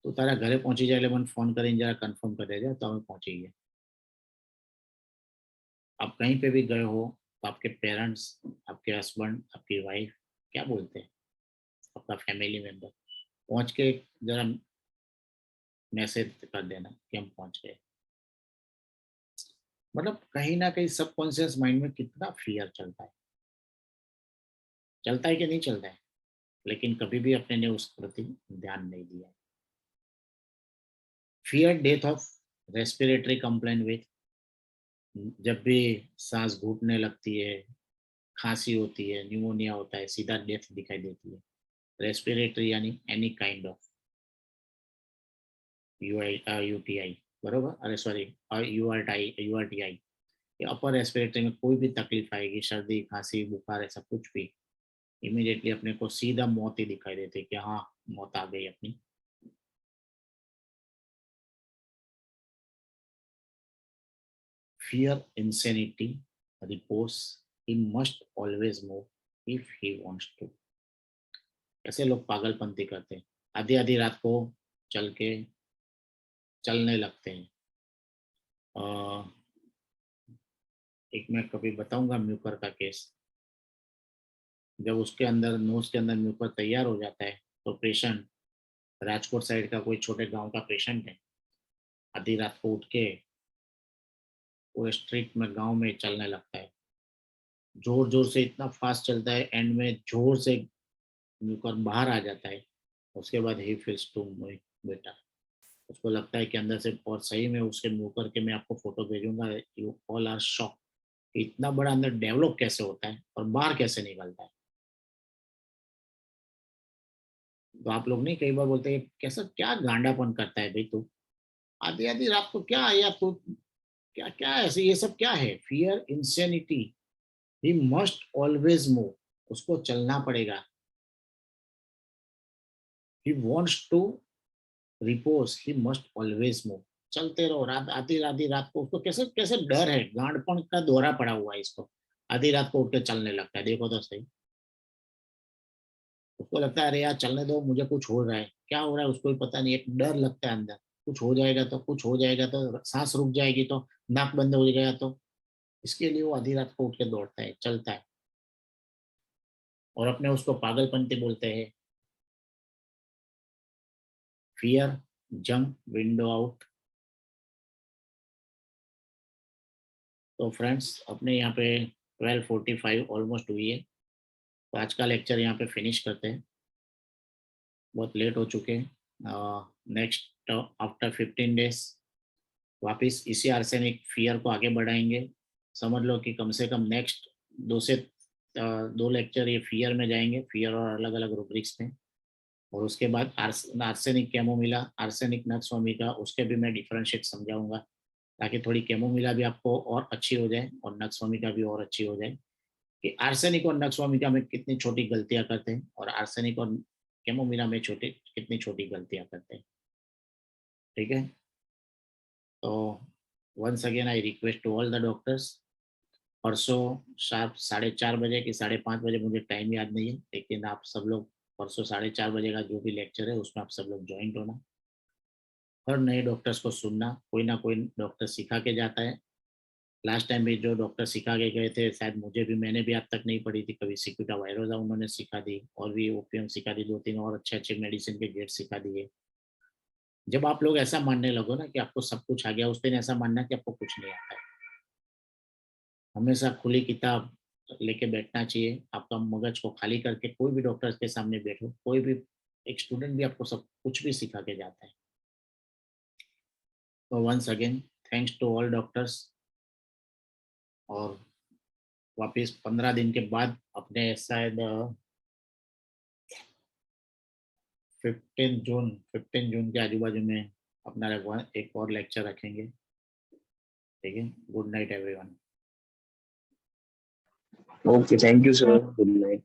तो तारा घरे पहुंची जाए मन फोन કરીને जरा कंफर्म कर देजा तो हमें पहुंची गए। आप कहीं पे भी गए हो तो आपके पेरेंट्स, आपके हस्बैंड, आपकी वाइफ क्या बोलते हैं, आपका फैमिली मेंबर पहुंच के जरा मैसेज कर देना कि हम पहुंच गए। मतलब कहीं ना कहीं सबकॉन्शियस माइंड में कितना फियर चलता है कि नहीं चलता है, लेकिन कभी भी अपने ने उस प्रति ध्यान नहीं दिया। Fear death of respiratory complaint with, जब भी सांस घुटने लगती है, खांसी होती है, न्यूमोनिया होता है, सीधा डेथ दिखाई देती है। रेस्पिरेटरी यानी एनी काइंड ऑफ यूटीआई, बरोबर, अरे सॉरी यूआरटीआई, ये अपर रेस्पिरेटरी में कोई भी तकलीफ आएगी, सर्दी खांसी बुखार ऐसा कुछ भी, इमीडिएटली अपने को सीधा मौत ही दिखाई देती है कि हाँ मौत आ गई अपनी। Fear insanity repose, he must always move if he wants to। ऐसे लोग पागलपंती करते हैं, आधी आधी रात को चलने लगते हैं। एक मैं कभी बताऊंगा म्यूकर का केस। जब उसके अंदर नोज के अंदर म्यूकर तैयार हो जाता है तो पेशेंट, राजकोट साइड का कोई छोटे गांव का पेशेंट है, आधी रात को उठ के पूरे स्ट्रीट में गांव में चलने लगता है, जोर जोर से इतना फास्ट चलता है, एंड में जोर से म्यूकर बाहर आ जाता है। उसके बाद ही फील्स टू बेटा, उसको लगता है कि अंदर से, और सही में उसके म्यूकर के मैं आपको फोटो भेजूंगा, यू ऑल आर शॉक कि इतना बड़ा अंदर डेवलप कैसे होता है और बाहर कैसे निकलता है। तो आप लोग नहीं कई बार बोलते हैं कैसा क्या गांडापन करता है भाई तू, आधी आधी रात को क्या आया तू, क्या क्या ऐसे ये सब क्या है। Fear insanity, he must always move, उसको चलना पड़ेगा। He wants to repose, he must always move, चलते रहो। रात आधी आधी रात को उसको कैसे कैसे डर है, गांडपन का दौरा पड़ा हुआ है इसको, आधी रात को उठ के चलने लगता है। देखो तो सही, उसको लगता है अरे यार चलने दो, मुझे कुछ हो रहा है, क्या हो रहा है उसको भी पता नहीं, एक डर लगता है अंदर, कुछ हो जाएगा तो, कुछ हो जाएगा तो, सांस रुक जाएगी तो, नाक बंद हो गया तो, इसके लिए वो आधी रात को उठ के दौड़ता है, चलता है। और अपने उसको पागलपंती बोलते हैं। Fear jump window out. तो फ्रेंड्स अपने यहाँ पे 12:45 ऑलमोस्ट हुई है, तो आज का लेक्चर यहाँ पे फिनिश करते हैं, बहुत लेट हो चुके हैं। नेक्स्ट आफ्टर 15 डेज वापस इसी आर्सेनिक फियर को आगे बढ़ाएंगे। समझ लो कि कम से कम नेक्स्ट 2 लेक्चर ये फियर में जाएंगे, फियर और अलग अलग रूब्रिक्स में। और उसके बाद arsenic chamomilla, arsenic nux vomica, उसके भी मैं डिफरेंशिएट समझाऊंगा, ताकि थोड़ी कैमोमिला भी आपको और अच्छी हो जाए और नक्स वोमिका भी और अच्छी हो जाए, कि आर्सेनिक और नक्स वोमिका में कितनी छोटी गलतियां करते हैं और आर्सेनिक और कैमोमिला में कितनी छोटी गलतियां करते हैं। ठीक है, तो once again I request to all the doctors, परसों शार्प 4:30 बजे कि 5:30 बजे, मुझे टाइम याद नहीं है, लेकिन आप सब लोग परसों 4:30 बजे का जो भी लेक्चर है उसमें आप सब लोग ज्वाइन होना। हर नए डॉक्टर्स को सुनना, कोई ना कोई डॉक्टर सिखा के जाता है। लास्ट टाइम भी जो डॉक्टर सिखा के गए थे, शायद मुझे भी, मैंने भी आज तक नहीं पढ़ी थी कभी, सिक्यूटा वायरोजा उन्होंने सिखा दी, और भी ओपीएम सिखा दी, 2-3 और अच्छे अच्छे मेडिसिन के गेट सिखा दिए। जब आप लोग ऐसा मानने लगो ना कि आपको सब कुछ आ गया, उस दिन ऐसा मानना कि आपको कुछ नहीं आता है। हमेशा खुली किताब लेके बैठना चाहिए। आपका मगज को खाली करके कोई भी डॉक्टर के सामने बैठो, कोई भी एक स्टूडेंट भी आपको सब कुछ भी सिखा के जाता है। तो once again thanks to all doctors. और वापस 15 दिन के बाद अपने शायद 15 जून के आजू बाजू में अपना एक और लेक्चर रखेंगे। ठीक है, good night everyone. Okay, thank you, sir. Good night.